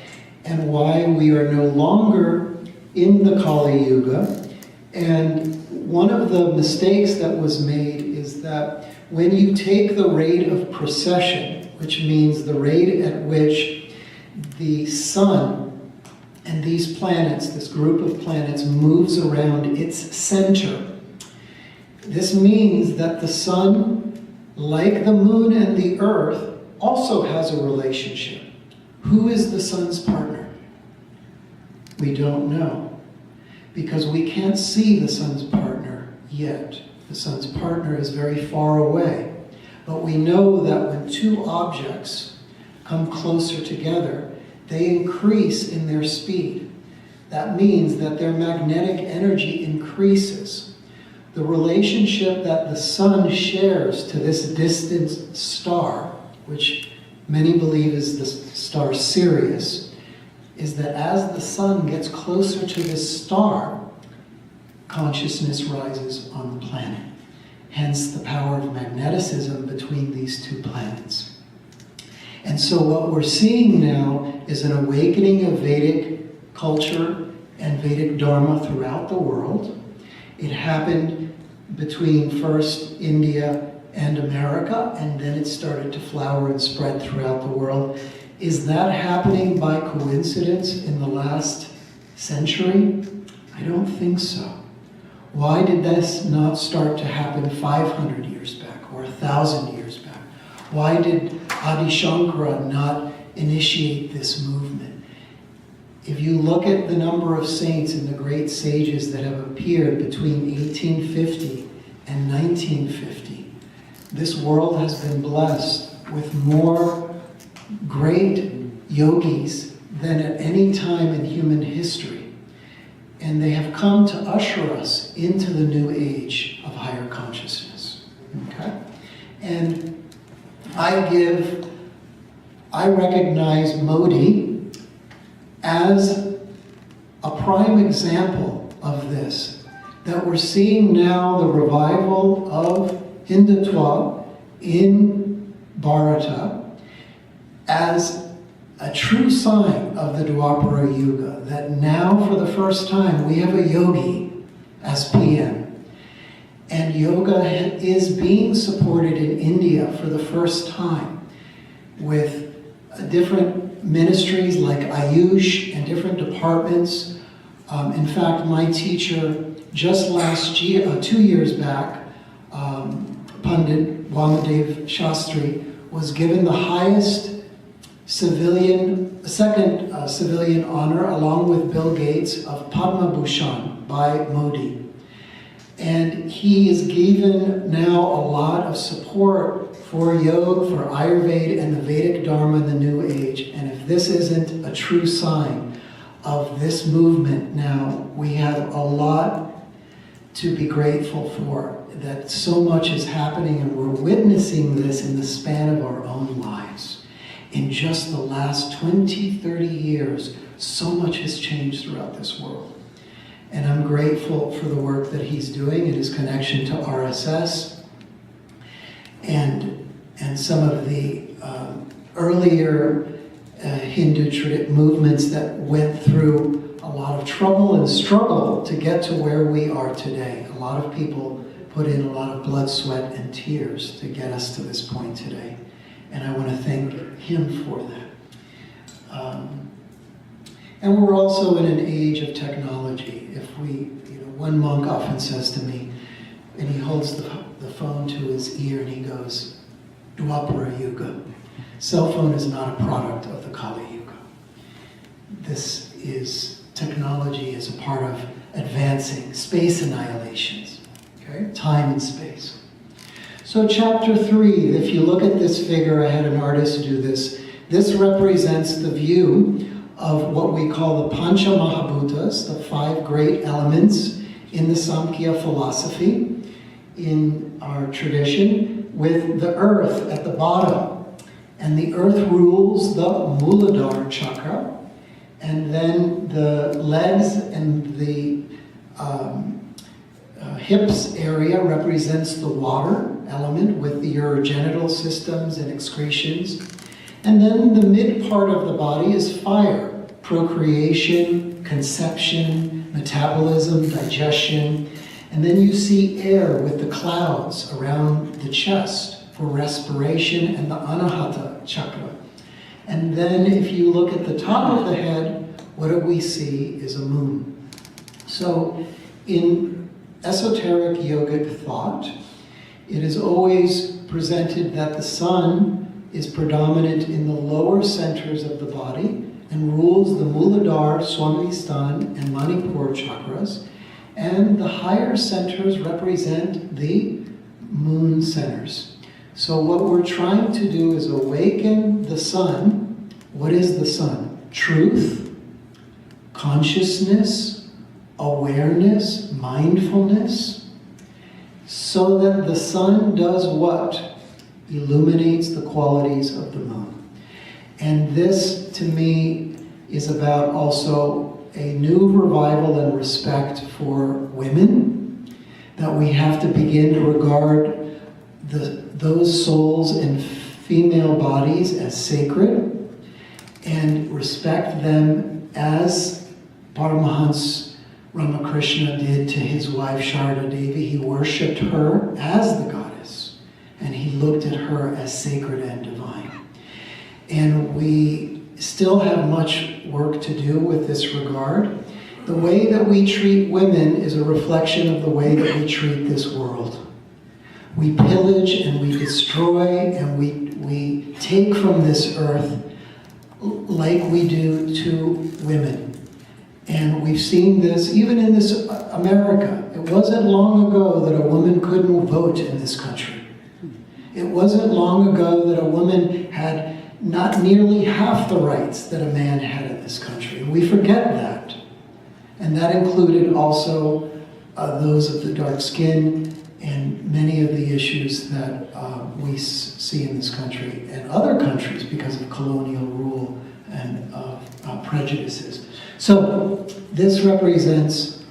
and why we are no longer in the Kali Yuga. And one of the mistakes that was made is that when you take the rate of precession, which means the rate at which the sun and these planets, this group of planets, moves around its center. This means that the sun, like the moon and the earth, also has a relationship. Who is the sun's partner? We don't know, because we can't see the sun's partner yet. The sun's partner is very far away. But we know that when two objects come closer together, they increase in their speed. That means that their magnetic energy increases. The relationship that the sun shares to this distant star, which many believe is the star Sirius, is that as the sun gets closer to this star, consciousness rises on the planet. Hence the power of magneticism between these two planets. And so what we're seeing now is an awakening of Vedic culture and Vedic Dharma throughout the world. It happened between first India and America, and then it started to flower and spread throughout the world. Is that happening by coincidence in the last century? I don't think so. Why did this not start to happen 500 years back or 1,000 years back? Why did Adi Shankara not initiate this movement? If you look at the number of saints and the great sages that have appeared between 1850 and 1950, this world has been blessed with more great yogis than at any time in human history. And they have come to usher us into the new age of higher consciousness. Okay? And I recognize Modi as a prime example of this, that we're seeing now the revival of Hindutva in Bharata as a true sign of the Dwapara Yuga, that now for the first time we have a yogi as PM. And yoga is being supported in India for the first time with different ministries like Ayush and different departments. In fact, my teacher just last year, 2 years back, Pandit Vamadev Shastri, was given the highest second civilian honor, along with Bill Gates, of Padma Bhushan by Modi. And he is given now a lot of support for yoga, for Ayurveda and the Vedic Dharma in the New Age. And if this isn't a true sign of this movement now, we have a lot to be grateful for, that so much is happening and we're witnessing this in the span of our own lives. In just the last 20, 30 years, so much has changed throughout this world. And I'm grateful for the work that he's doing and his connection to RSS and some of the earlier Hindu movements that went through a lot of trouble and struggle to get to where we are today. A lot of people put in a lot of blood, sweat, and tears to get us to this point today. And I want to thank him for that. And we're also in an age of technology. If we, one monk often says to me, and he holds the phone to his ear and he goes, Dwapara Yuga. Cell phone is not a product of the Kali Yuga. This is, technology is a part of advancing space annihilations, okay? Time and space. So chapter 3, if you look at this figure, I had an artist do this. This represents the view of what we call the Pancha Mahabhutas, the 5 great elements in the Samkhya philosophy, in our tradition, with the earth at the bottom. And the earth rules the Muladhara chakra, and then the legs and the hips area represents the water element with the urogenital systems and excretions. And then the mid part of the body is fire, procreation, conception, metabolism, digestion. And then you see air with the clouds around the chest for respiration and the Anahata chakra. And then if you look at the top of the head, what do we see is a moon. So in esoteric yogic thought, it is always presented that the sun is predominant in the lower centers of the body and rules the Muladhara, Swamithisthana, and Manipur chakras. And the higher centers represent the moon centers. So what we're trying to do is awaken the sun. What is the sun? Truth, consciousness, awareness, mindfulness, so that the sun does what? Illuminates the qualities of the moon. And this, to me, is about also a new revival and respect for women, that we have to begin to regard those souls in female bodies as sacred and respect them as Paramahansa Ramakrishna did to his wife Sharda Devi. He worshipped her as the goddess, and he looked at her as sacred and divine. And we still have much work to do with this regard. The way that we treat women is a reflection of the way that we treat this world. We pillage and we destroy and we take from this earth like we do to women. And we've seen this even in this America. It wasn't long ago that a woman couldn't vote in this country. It wasn't long ago that a woman had not nearly half the rights that a man had in this country. And we forget that. And that included also those of the dark skin and many of the issues that we see in this country and other countries because of colonial rule and prejudices. So this represents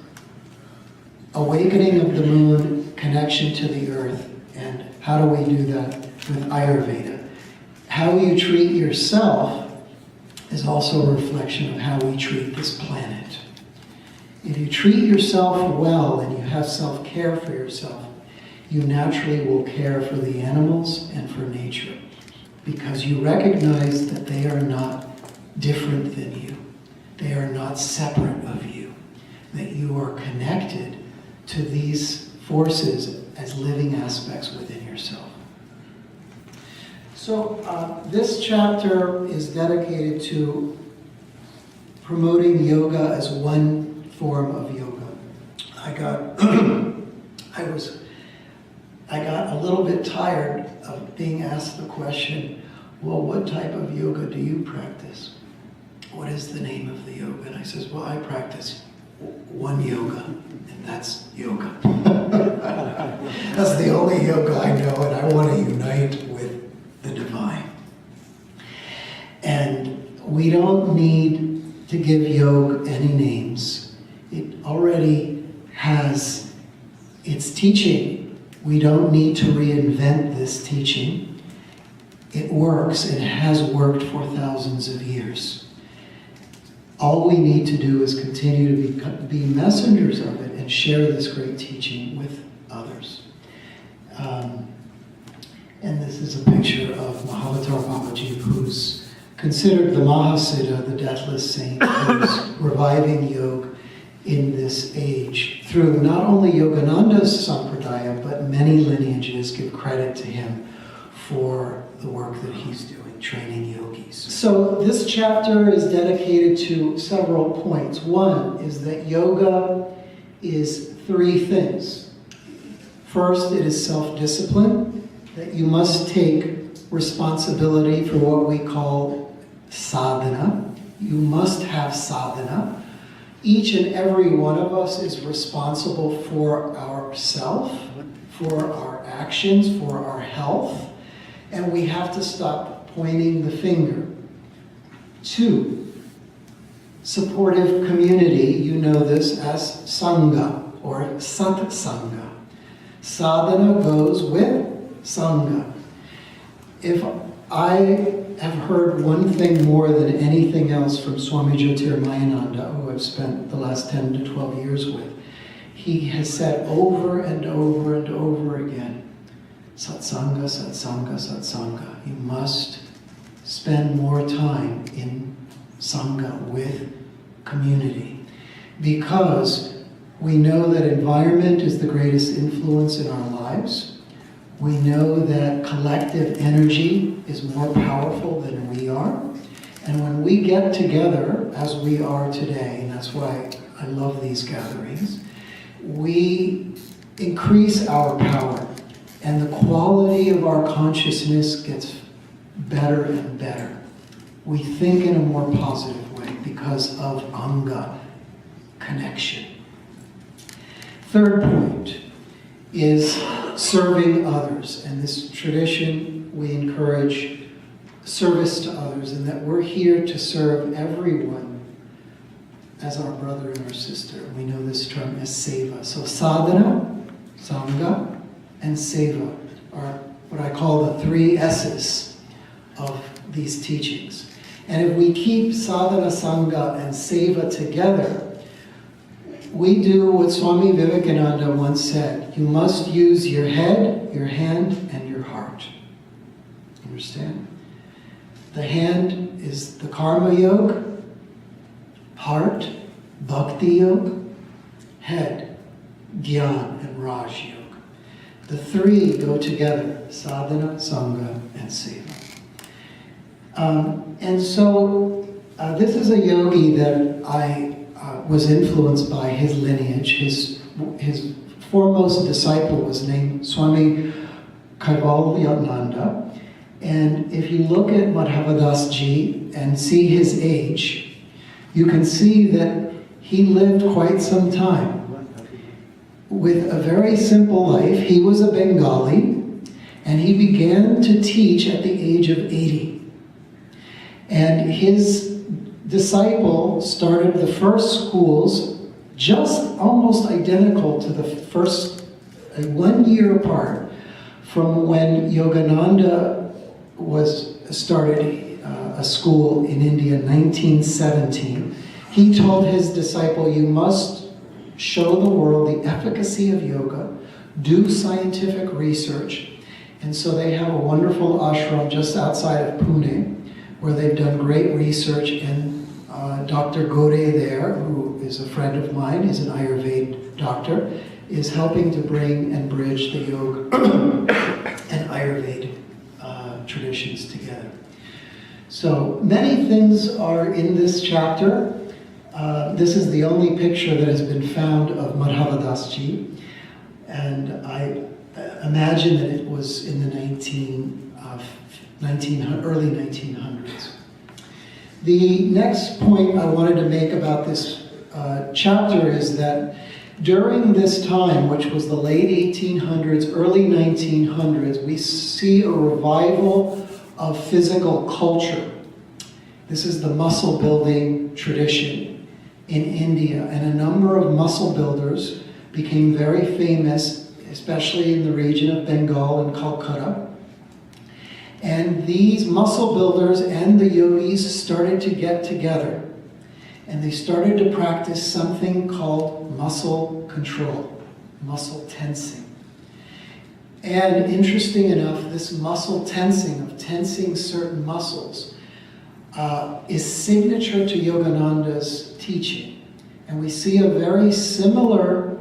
awakening of the moon, connection to the earth, and how do we do that with Ayurveda? How you treat yourself is also a reflection of how we treat this planet. If you treat yourself well and you have self-care for yourself, you naturally will care for the animals and for nature because you recognize that they are not different than you. They are not separate of you. That you are connected to these forces as living aspects within yourself. So this chapter is dedicated to promoting yoga as one form of yoga. I got a little bit tired of being asked the question, well, what type of yoga do you practice? What is the name of the yoga? And I says, well, I practice one yoga, and that's yoga. That's the only yoga I know, and I want to unite with the divine. And we don't need to give yoga any names. It already has its teaching. We don't need to reinvent this teaching. It works and has worked for thousands of years. All we need to do is continue to be messengers of it and share this great teaching with others. And this is a picture of Mahavatar Babaji, who's considered the Mahasiddha, the deathless saint, who's reviving yoga in this age through not only Yogananda's sampradaya, but many lineages give credit to him for the work that he's doing, training yogis. So this chapter is dedicated to several points. One is that yoga is three things. First, it is self-discipline, that you must take responsibility for what we call sadhana. You must have sadhana. Each and every one of us is responsible for ourself, for our actions, for our health, and we have to stop pointing the finger. Two, supportive community. You know this as sangha or satsanga. Sadhana goes with sangha. If I have heard one thing more than anything else from Swami Maheshananda, who I've spent the last 10 to 12 years with, he has said over and over and over again, satsanga, satsanga, satsanga. You must spend more time in sangha with community, because we know that environment is the greatest influence in our lives. We know that collective energy is more powerful than we are. And when we get together, as we are today, and that's why I love these gatherings, we increase our power, and the quality of our consciousness gets better and better. We think in a more positive way because of anga, connection. Third point is serving others. And this tradition, we encourage service to others, and that we're here to serve everyone as our brother and our sister. We know this term as seva. So sadhana, sangha, and seva are what I call the three S's of these teachings. And if we keep sadhana, sangha, and seva together, we do what Swami Vivekananda once said: you must use your head, your hand, and your heart. Understand? The hand is the karma yoga, heart, bhakti yoga, head, gyan, and raj yoga. The three go together: sadhana, sangha, and seva. And so this is a yogi that I was influenced by his lineage. His foremost disciple was named Swami Yogananda. And if you look at Madhavadas Ji and see his age, you can see that he lived quite some time. With a very simple life, he was a Bengali, and he began to teach at the age of 80. And his disciple started the first schools just almost identical to the first, 1 year apart from when Yogananda started a school in India in 1917. He told his disciple, you must show the world the efficacy of yoga, do scientific research. And so they have a wonderful ashram just outside of Pune, where they've done great research, and Dr. Gode there, who is a friend of mine, is an Ayurvedic doctor, is helping to bring and bridge the yoga and Ayurvedic traditions together. So many things are in this chapter. This is the only picture that has been found of Madhavadas Ji, and I imagine that it was in the early 1900s. The next point I wanted to make about this chapter is that during this time, which was the late 1800s, early 1900s, we see a revival of physical culture. This is the muscle building tradition in India, and a number of muscle builders became very famous, especially in the region of Bengal and Calcutta. And these muscle builders and the yogis started to get together, and they started to practice something called muscle control, muscle tensing. And interesting enough, this muscle tensing, of tensing certain muscles, is signature to Yogananda's teaching. And we see a very similar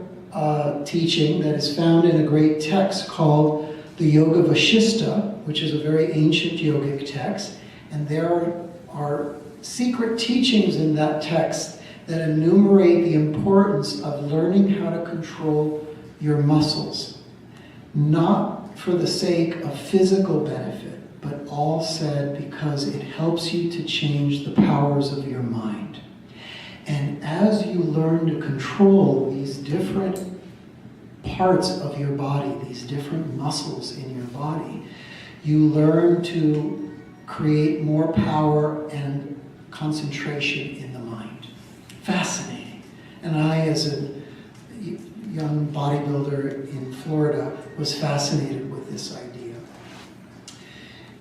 teaching that is found in a great text called the Yoga Vashista, which is a very ancient yogic text. And there are secret teachings in that text that enumerate the importance of learning how to control your muscles, not for the sake of physical benefit, but all said because it helps you to change the powers of your mind. And as you learn to control these different parts of your body, these different muscles in your body, you learn to create more power and concentration in the mind. Fascinating. And I, as a young bodybuilder in Florida, was fascinated with this idea.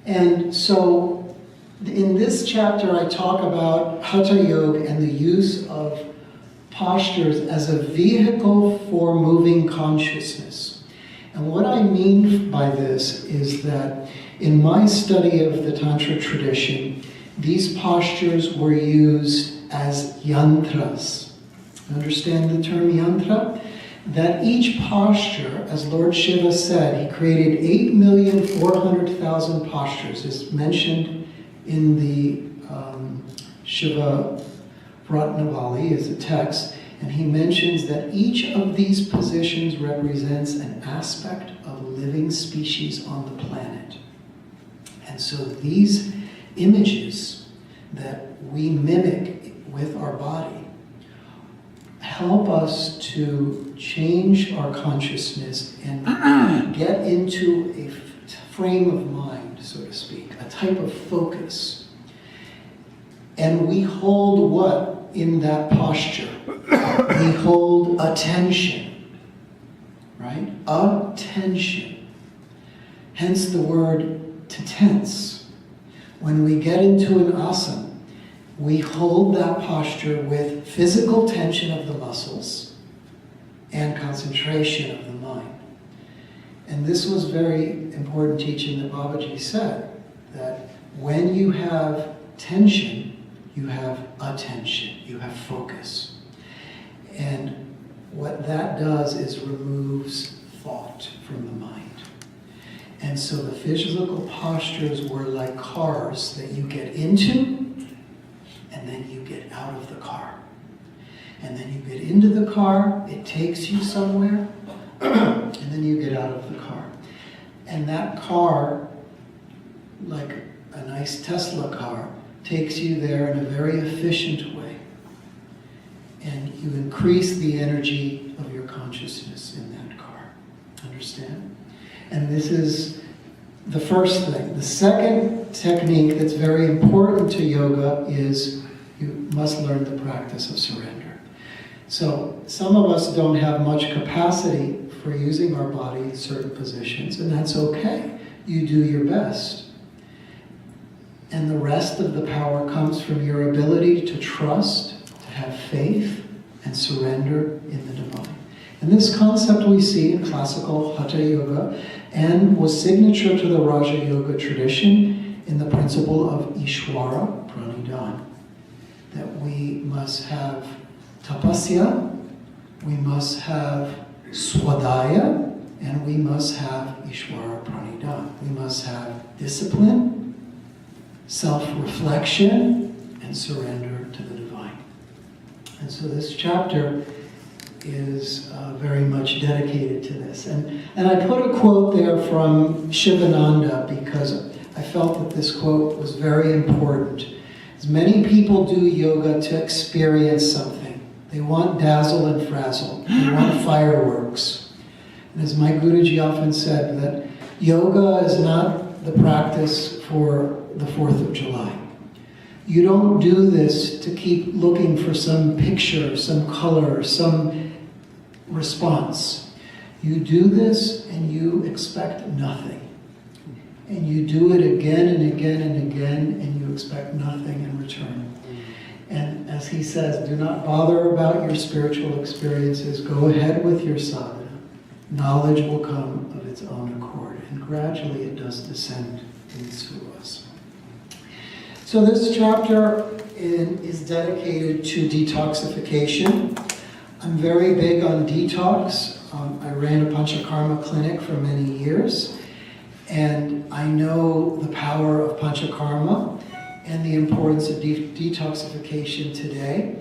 And so in this chapter, I talk about Hatha Yoga and the use of postures as a vehicle for moving consciousness. And what I mean by this is that in my study of the Tantra tradition, these postures were used as yantras. Understand the term yantra? That each posture, as Lord Shiva said, he created 8,400,000 postures, is mentioned in the Shiva Ratnavali as a text, and he mentions that each of these positions represents an aspect of a living species on the planet. And so these images that we mimic with our body help us to change our consciousness and get into a frame of mind, so to speak, a type of focus. And we hold what in that posture? We hold attention, right? Attention. Hence the word to tense. When we get into an asana, we hold that posture with physical tension of the muscles and concentration of the mind. And this was very important teaching that Babaji said, that when you have tension, you have attention, you have focus. And what that does is removes thought from the mind. And so the physical postures were like cars that you get into and then you get out of the car. And then you get into the car, it takes you somewhere, and then you get out of the car. And that car, like a nice Tesla car, takes you there in a very efficient way. And you increase the energy of your consciousness in that car. Understand? And this is the first thing. The second technique that's very important to yoga is you must learn the practice of surrender. So some of us don't have much capacity for using our body in certain positions, and that's okay. You do your best. And the rest of the power comes from your ability to trust, to have faith, and surrender in the divine. And this concept we see in classical Hatha Yoga and was signature to the Raja Yoga tradition in the principle of Ishvara Pranidhana. That we must have tapasya, we must have swadhaya, and we must have Ishvara Pranidhana. We must have discipline, self-reflection, and surrender to the divine. And so this chapter is very much dedicated to this. And I put a quote there from Shivananda because I felt that this quote was very important. As many people do yoga to experience something. They want dazzle and frazzle. They want fireworks. And as my Guruji often said, that yoga is not the practice for the 4th of July. You don't do this to keep looking for some picture, some color, some response. You do this and you expect nothing. And you do it again and again and again, and you expect nothing in return. And as he says, do not bother about your spiritual experiences. Go ahead with your sadhana. Knowledge will come of its own accord. And gradually it does descend into us. So this chapter is dedicated to detoxification. I'm very big on detox. I ran a Panchakarma clinic for many years. And I know the power of Panchakarma and the importance of detoxification today.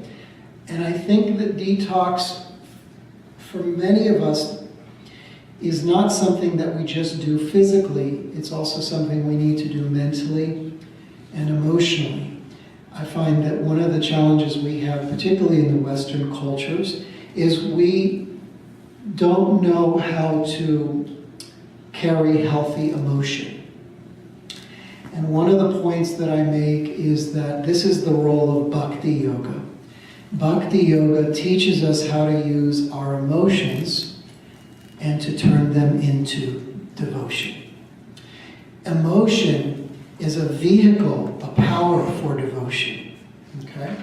And I think that detox, for many of us, is not something that we just do physically. It's also something we need to do mentally and emotionally. I find that one of the challenges we have, particularly in the Western cultures, is we don't know how to carry healthy emotion. And one of the points that I make is that this is the role of Bhakti Yoga. Bhakti Yoga teaches us how to use our emotions and to turn them into devotion. Emotion is a vehicle, a power for devotion. Okay?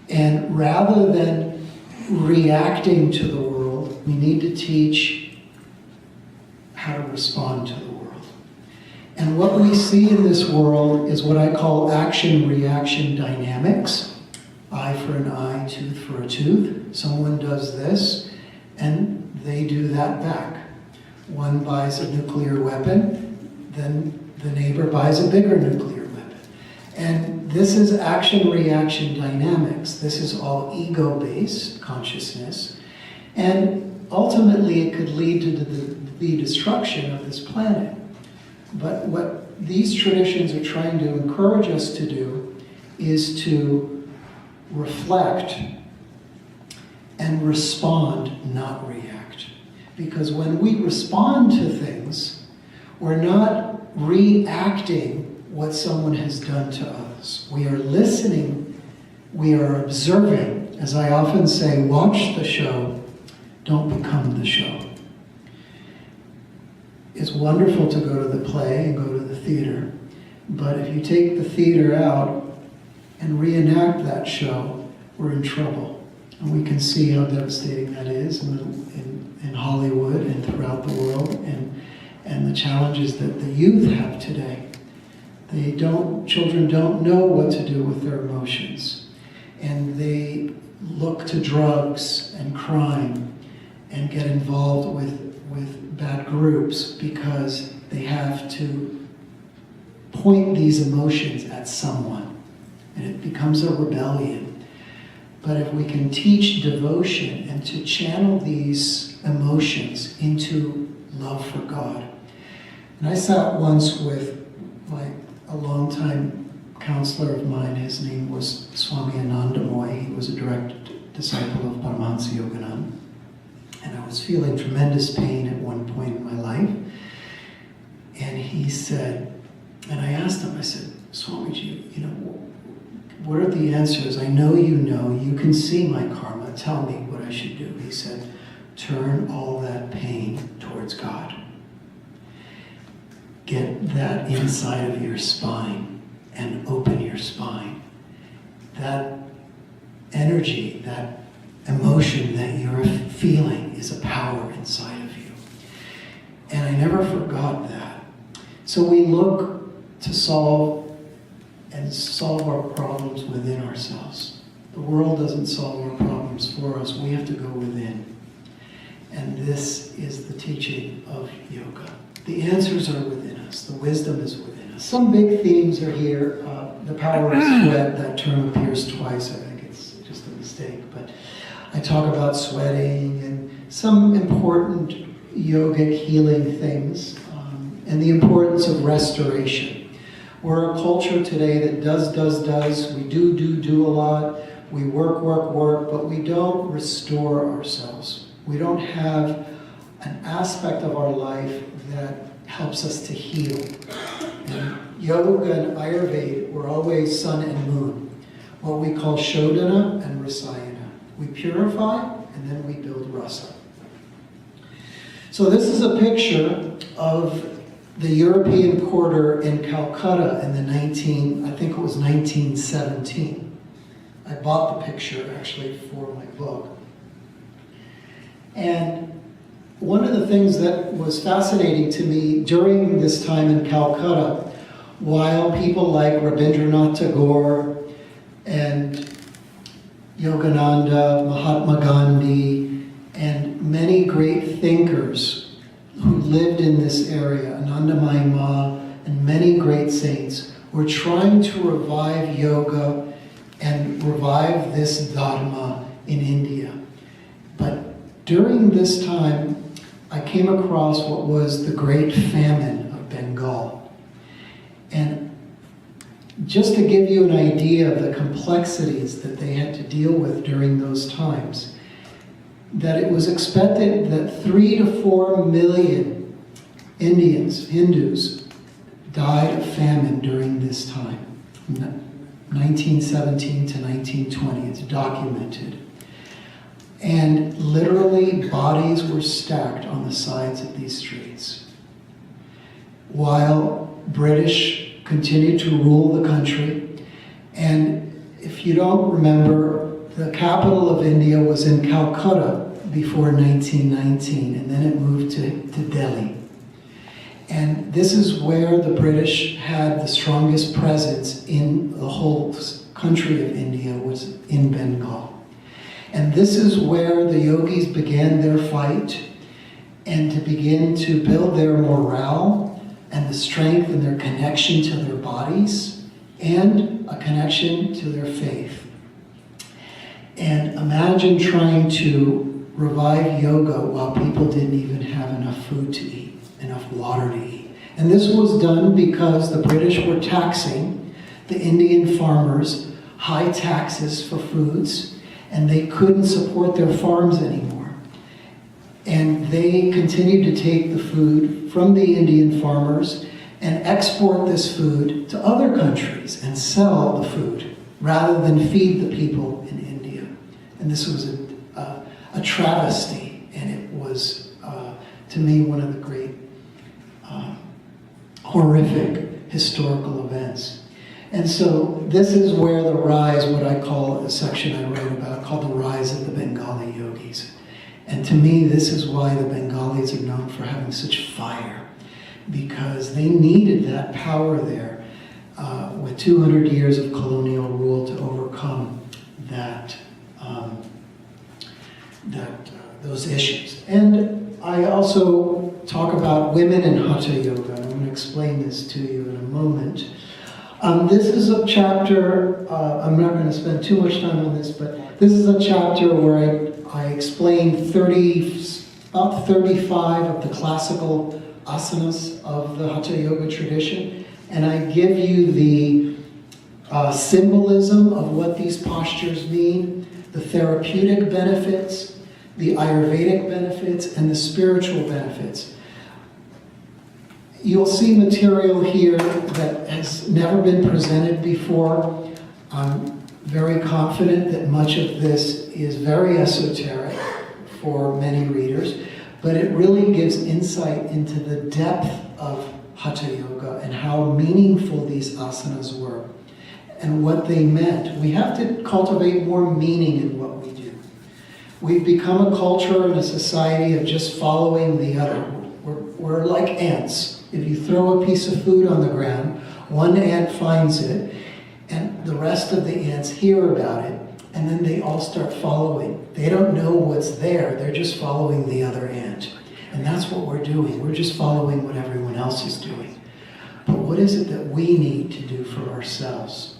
And rather than reacting to the world, we need to teach how to respond to the world. And what we see in this world is what I call action-reaction dynamics. Eye for an eye, tooth for a tooth. Someone does this, and they do that back. One buys a nuclear weapon, then the neighbor buys a bigger nuclear weapon. And this is action-reaction dynamics. This is all ego-based consciousness. And ultimately, it could lead to the destruction of this planet. But what these traditions are trying to encourage us to do is to reflect and respond, not react. Because when we respond to things, we're not reacting what someone has done to us. We are listening, we are observing. As I often say, watch the show, don't become the show. It's wonderful to go to the play and go to the theater, but if you take the theater out and reenact that show, we're in trouble. And we can see how devastating that is in Hollywood and throughout the world, and the challenges that the youth have today. Children don't know what to do with their emotions, and they look to drugs and crime and get involved with bad groups because they have to point these emotions at someone, and it becomes a rebellion. But if we can teach devotion and to channel these emotions into love for God. And I sat once with a longtime counselor of mine. His name was Swami Anandamoy. He was a direct disciple of Paramahansa Yogananda. And I was feeling tremendous pain at one point in my life. And he said, and I asked him, I said, Swamiji, what are the answers? I know you can see my karma. Tell me what I should do. He said, turn all that pain towards God. Get that inside of your spine and open your spine. That energy, that emotion that you're feeling is a power inside of you. And I never forgot that. So we look to solve our problems within ourselves. The world doesn't solve our problems for us. We have to go within. And this is the teaching of yoga. The answers are within us. The wisdom is within us. Some big themes are here. The power of sweat, that term appears twice. I think it's just a mistake. But I talk about sweating and some important yogic healing things, and the importance of restoration. We're a culture today that does. We do a lot. We work, but we don't restore ourselves. We don't have an aspect of our life that helps us to heal. And yoga and Ayurveda were always sun and moon, what we call Shodhana and Rasayana. We purify and then we build rasa. So this is a picture of the European quarter in Calcutta in the 1917. I bought the picture actually for my book. And one of the things that was fascinating to me during this time in Calcutta, while people like Rabindranath Tagore and Yogananda, Mahatma Gandhi, and many great thinkers who lived in this area, Anandamayi Ma, and many great saints, were trying to revive yoga and revive this dharma in India. But during this time, I came across what was the Great Famine of Bengal. And just to give you an idea of the complexities that they had to deal with during those times, that it was expected that 3 to 4 million Hindus, died of famine during this time, 1917 to 1920. It's documented. And literally bodies were stacked on the sides of these streets. While British continued to rule the country, and if you don't remember, the capital of India was in Calcutta before 1919, and then it moved to Delhi. And this is where the British had the strongest presence in the whole country of India, was in Bengal. And this is where the yogis began their fight and to begin to build their morale and the strength and their connection to their bodies and a connection to their faith. And imagine trying to revive yoga while people didn't even have enough food to eat, enough water to eat. And this was done because the British were taxing the Indian farmers high taxes for foods, and they couldn't support their farms anymore. And they continued to take the food from the Indian farmers and export this food to other countries and sell the food rather than feed the people in India. And this was a travesty, and it was, to me, one of the great horrific historical events. And so this is where the rise, what I call a section I wrote about, called the rise of the Bengali yogis. And to me, this is why the Bengalis are known for having such fire, because they needed that power there with 200 years of colonial rule to overcome those issues. And I also talk about women in Hatha Yoga, and I'm going to explain this to you in a moment. This is a chapter, I'm not going to spend too much time on this, but this is a chapter where I explain about 35 of the classical asanas of the Hatha Yoga tradition, and I give you the symbolism of what these postures mean, the therapeutic benefits, the Ayurvedic benefits, and the spiritual benefits. You'll see material here that has never been presented before. I'm very confident that much of this is very esoteric for many readers, but it really gives insight into the depth of Hatha Yoga and how meaningful these asanas were and what they meant. We have to cultivate more meaning in what we do. We've become a culture and a society of just following the other. We're like ants. If you throw a piece of food on the ground, one ant finds it, and the rest of the ants hear about it, and then they all start following. They don't know what's there, they're just following the other ant. And that's what we're doing. We're just following what everyone else is doing. But what is it that we need to do for ourselves?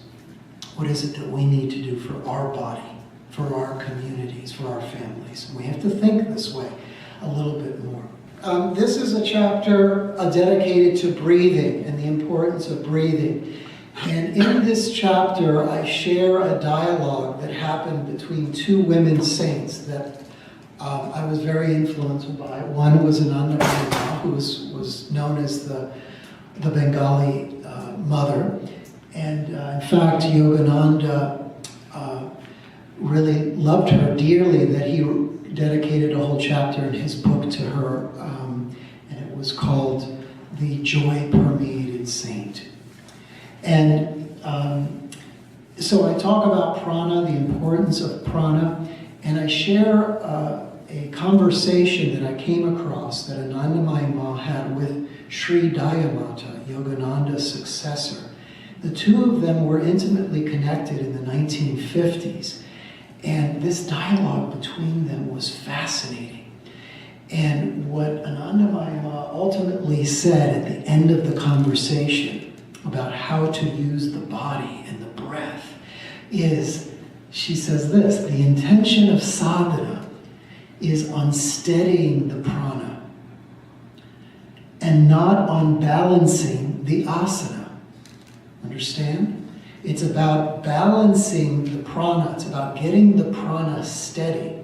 What is it that we need to do for our body, for our communities, for our families? We have to think this way a little bit more. This is a chapter dedicated to breathing and the importance of breathing. And in this chapter, I share a dialogue that happened between two women saints that I was very influenced by. One was Ananda Mayama, who was known as the Bengali mother. And in fact, Yogananda really loved her dearly, that he dedicated a whole chapter in his book to her, and it was called The Joy Permeated Saint. And so I talk about prana, the importance of prana, and I share a conversation that I came across that Anandamayi Ma had with Sri Dayamata, Yogananda's successor. The two of them were intimately connected in the 1950s, and this dialogue between them was fascinating. And what Anandamayi Ma ultimately said at the end of the conversation about how to use the body and the breath is, she says this: the intention of sadhana is on steadying the prana and not on balancing the asana. Understand? It's about balancing the prana. It's about getting the prana steady.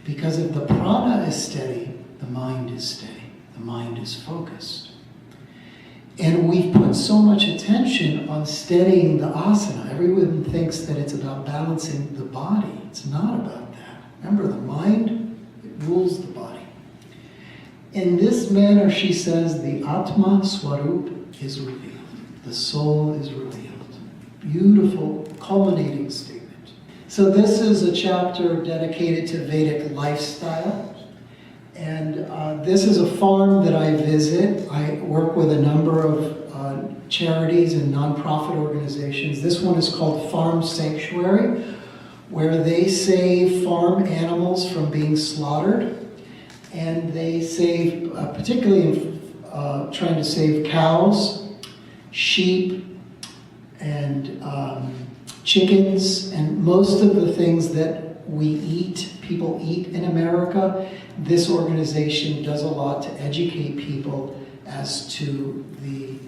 Because if the prana is steady, the mind is steady. The mind is focused. And we've put so much attention on steadying the asana. Everyone thinks that it's about balancing the body. It's not about that. Remember, the mind, it rules the body. In this manner, she says, the Atma Swarup is revealed. The soul is revealed. Beautiful, culminating statement. So this is a chapter dedicated to Vedic lifestyle. And this is a farm that I visit. I work with a number of charities and nonprofit organizations. This one is called Farm Sanctuary, where they save farm animals from being slaughtered. And they save, particularly trying to save cows, sheep, and chickens, and most of the things that we eat, people eat in America. This organization does a lot to educate people as to the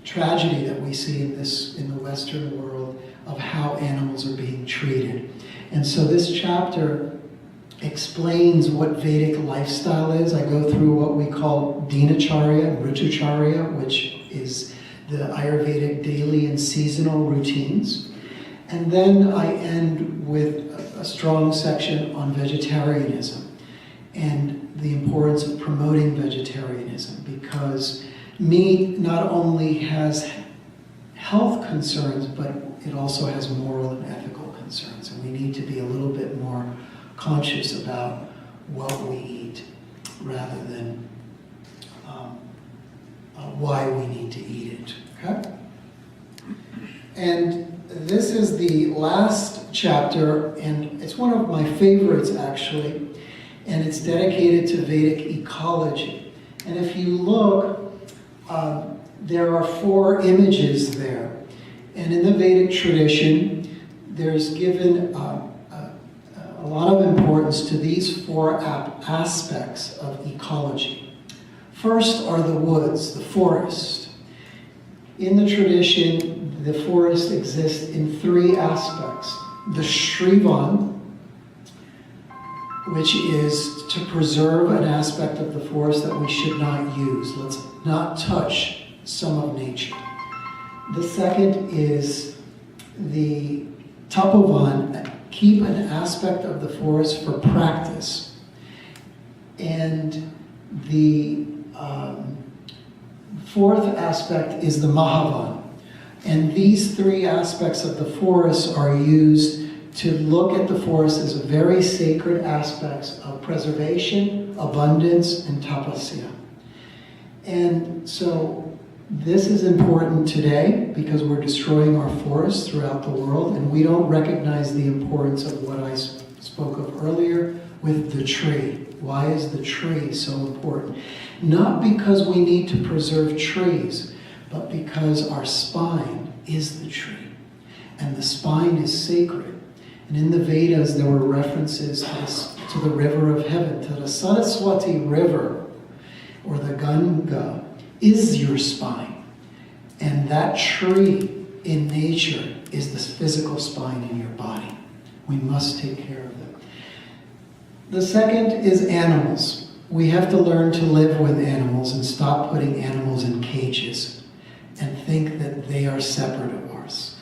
tragedy that we see in the Western world of how animals are being treated. And so this chapter explains what Vedic lifestyle is. I go through what we call dinacharya, ritucharya, which is the Ayurvedic daily and seasonal routines. And then I end with a strong section on vegetarianism and the importance of promoting vegetarianism, because meat not only has health concerns, but it also has moral and ethical concerns. And we need to be a little bit more conscious about what we eat rather than why we need to eat it. Okay? And this is the last chapter, and it's one of my favorites actually, and it's dedicated to Vedic ecology. And if you look, there are 4 images there. And in the Vedic tradition, there's given a lot of importance to these four aspects of ecology. First are the woods, the forest. In the tradition, the forest exists in three aspects. The Shrivan, which is to preserve an aspect of the forest that we should not use. Let's not touch some of nature. The second is the Tapovan, keep an aspect of the forest for practice. And the fourth aspect is the Mahavan. And these three aspects of the forest are used to look at the forest as very sacred aspects of preservation, abundance, and tapasya. And so this is important today because we're destroying our forests throughout the world, and we don't recognize the importance of what I spoke of earlier with the tree. Why is the tree so important? Not because we need to preserve trees, but because our spine is the tree. And the spine is sacred. And in the Vedas, there were references to the river of heaven, to the Saraswati River, or the Ganga, is your spine. And that tree in nature is the physical spine in your body. We must take care of them. The second is animals. We have to learn to live with animals and stop putting animals in cages and think that they are separate of us.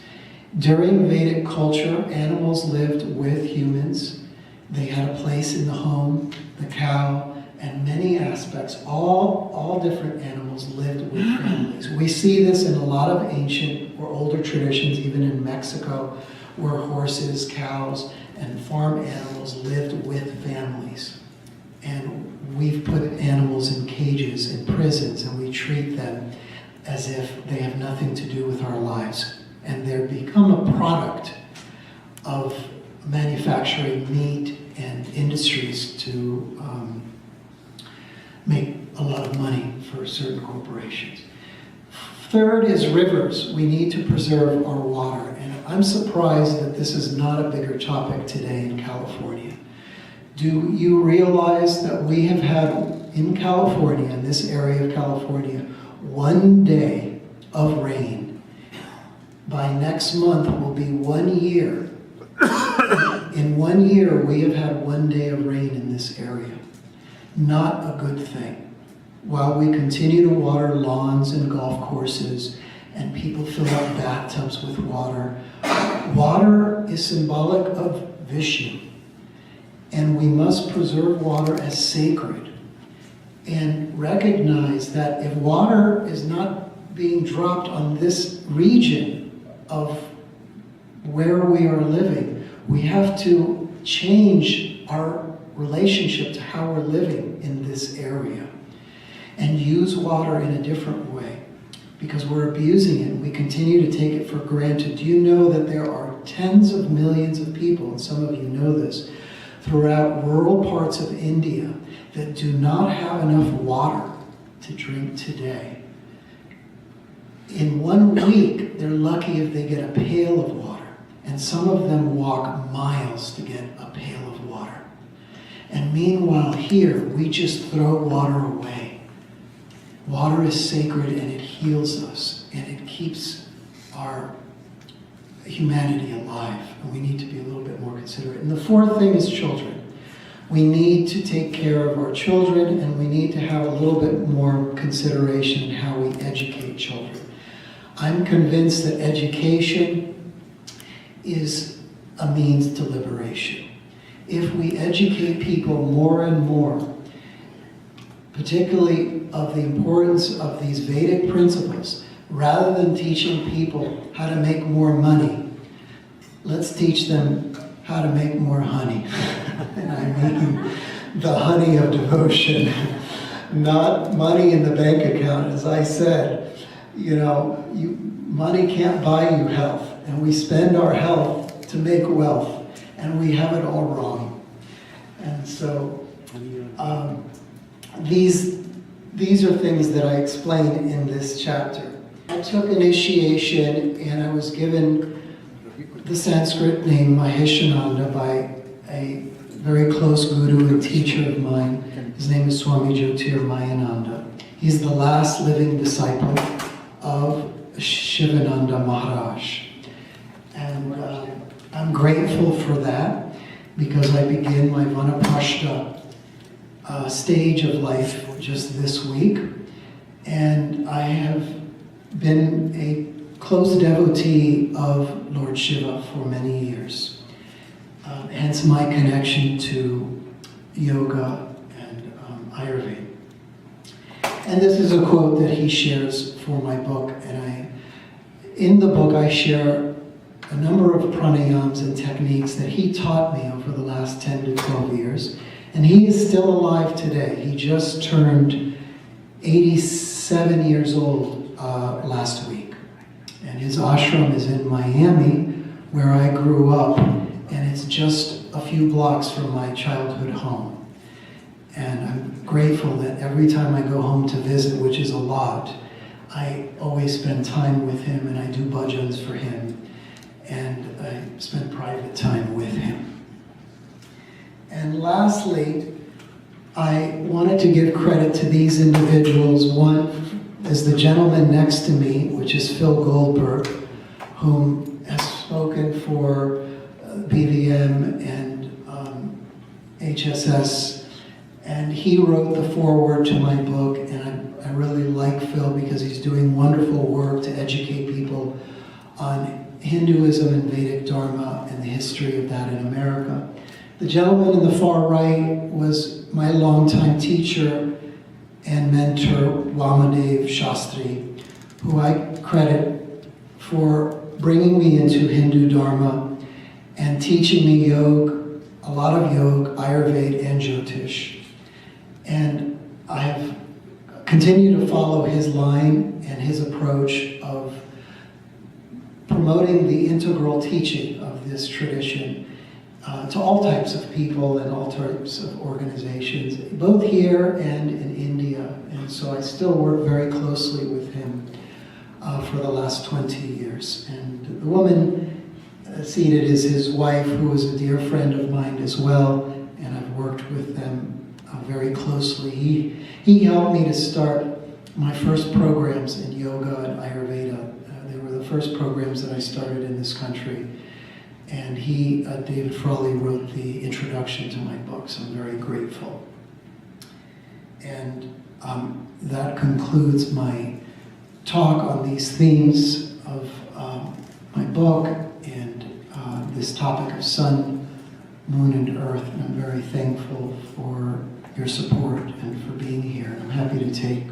During Vedic culture, animals lived with humans. They had a place in the home, the cow, and many aspects. All different animals lived with families. We see this in a lot of ancient or older traditions, even in Mexico, where horses, cows, and farm animals lived with families. And we've put animals in cages, in prisons, and we treat them as if they have nothing to do with our lives. And they're become a product of manufacturing meat and industries to make a lot of money for certain corporations. Third is rivers. We need to preserve our water. And I'm surprised that this is not a bigger topic today in California. Do you realize that we have had in California, in this area of California, 1 day of rain? By next month will be 1 year. In 1 year, we have had 1 day of rain in this area. Not a good thing. While we continue to water lawns and golf courses, and people fill up bathtubs with water, water is symbolic of Vishnu. And we must preserve water as sacred. And recognize that if water is not being dropped on this region of where we are living, we have to change our relationship to how we're living in this area and use water in a different way because we're abusing it and we continue to take it for granted. Do you know that there are tens of millions of people, and some of you know this, throughout rural parts of India that do not have enough water to drink today? In 1 week, they're lucky if they get a pail of water. And some of them walk miles to get a pail of water. And meanwhile here, we just throw water away. Water is sacred and it heals us and it keeps our humanity alive. And we need to be a little bit more considerate. And the fourth thing is children. We need to take care of our children and we need to have a little bit more consideration in how we educate children. I'm convinced that education is a means to liberation. If we educate people more and more, particularly of the importance of these Vedic principles, rather than teaching people how to make more money, let's teach them how to make more honey. And I'm making the honey of devotion, not money in the bank account. As I said, money can't buy you health. And we spend our health to make wealth, and we have it all wrong. And so these are things that I explain in this chapter. I took initiation, and I was given the Sanskrit name Maheshananda by a very close guru and teacher of mine. His name is Swami Jyotirmayananda. He's the last living disciple of Shivananda Maharaj. And I'm grateful for that because I begin my Vanaprashta stage of life just this week. And I have been a close devotee of Lord Shiva for many years. Hence my connection to yoga and Ayurveda. And this is a quote that he shares for my book. And in the book I share a number of pranayams and techniques that he taught me over the last 10 to 12 years. And he is still alive today. He just turned 87 years old last week. And his ashram is in Miami, where I grew up, and it's just a few blocks from my childhood home. And I'm grateful that every time I go home to visit, which is a lot, I always spend time with him, and I do bhajans for him, and I spend private time with him. And lastly, I wanted to give credit to these individuals. One is the gentleman next to me, which is Phil Goldberg, whom has spoken for BVM and HSS. And he wrote the foreword to my book, and I really like Phil because he's doing wonderful work to educate people on Hinduism and Vedic Dharma and the history of that in America. The gentleman in the far right was my longtime teacher and mentor, Vamadev Shastri, who I credit for bringing me into Hindu Dharma and teaching me yoga, a lot of yoga, Ayurveda, and Jyotish. And I have continued to follow his line and his approach of promoting the integral teaching of this tradition to all types of people and all types of organizations, both here and in India. And so I still work very closely with him for the last 20 years. And the woman seated is his wife, who is a dear friend of mine as well, and I've worked with them very closely. He helped me to start my first programs in yoga and Ayurveda. They were the first programs that I started in this country. And he, David Frawley, wrote the introduction to my book, so I'm very grateful. And that concludes my talk on these themes of my book and this topic of sun, moon, and earth. And I'm very thankful for your support and for being here. I'm happy to take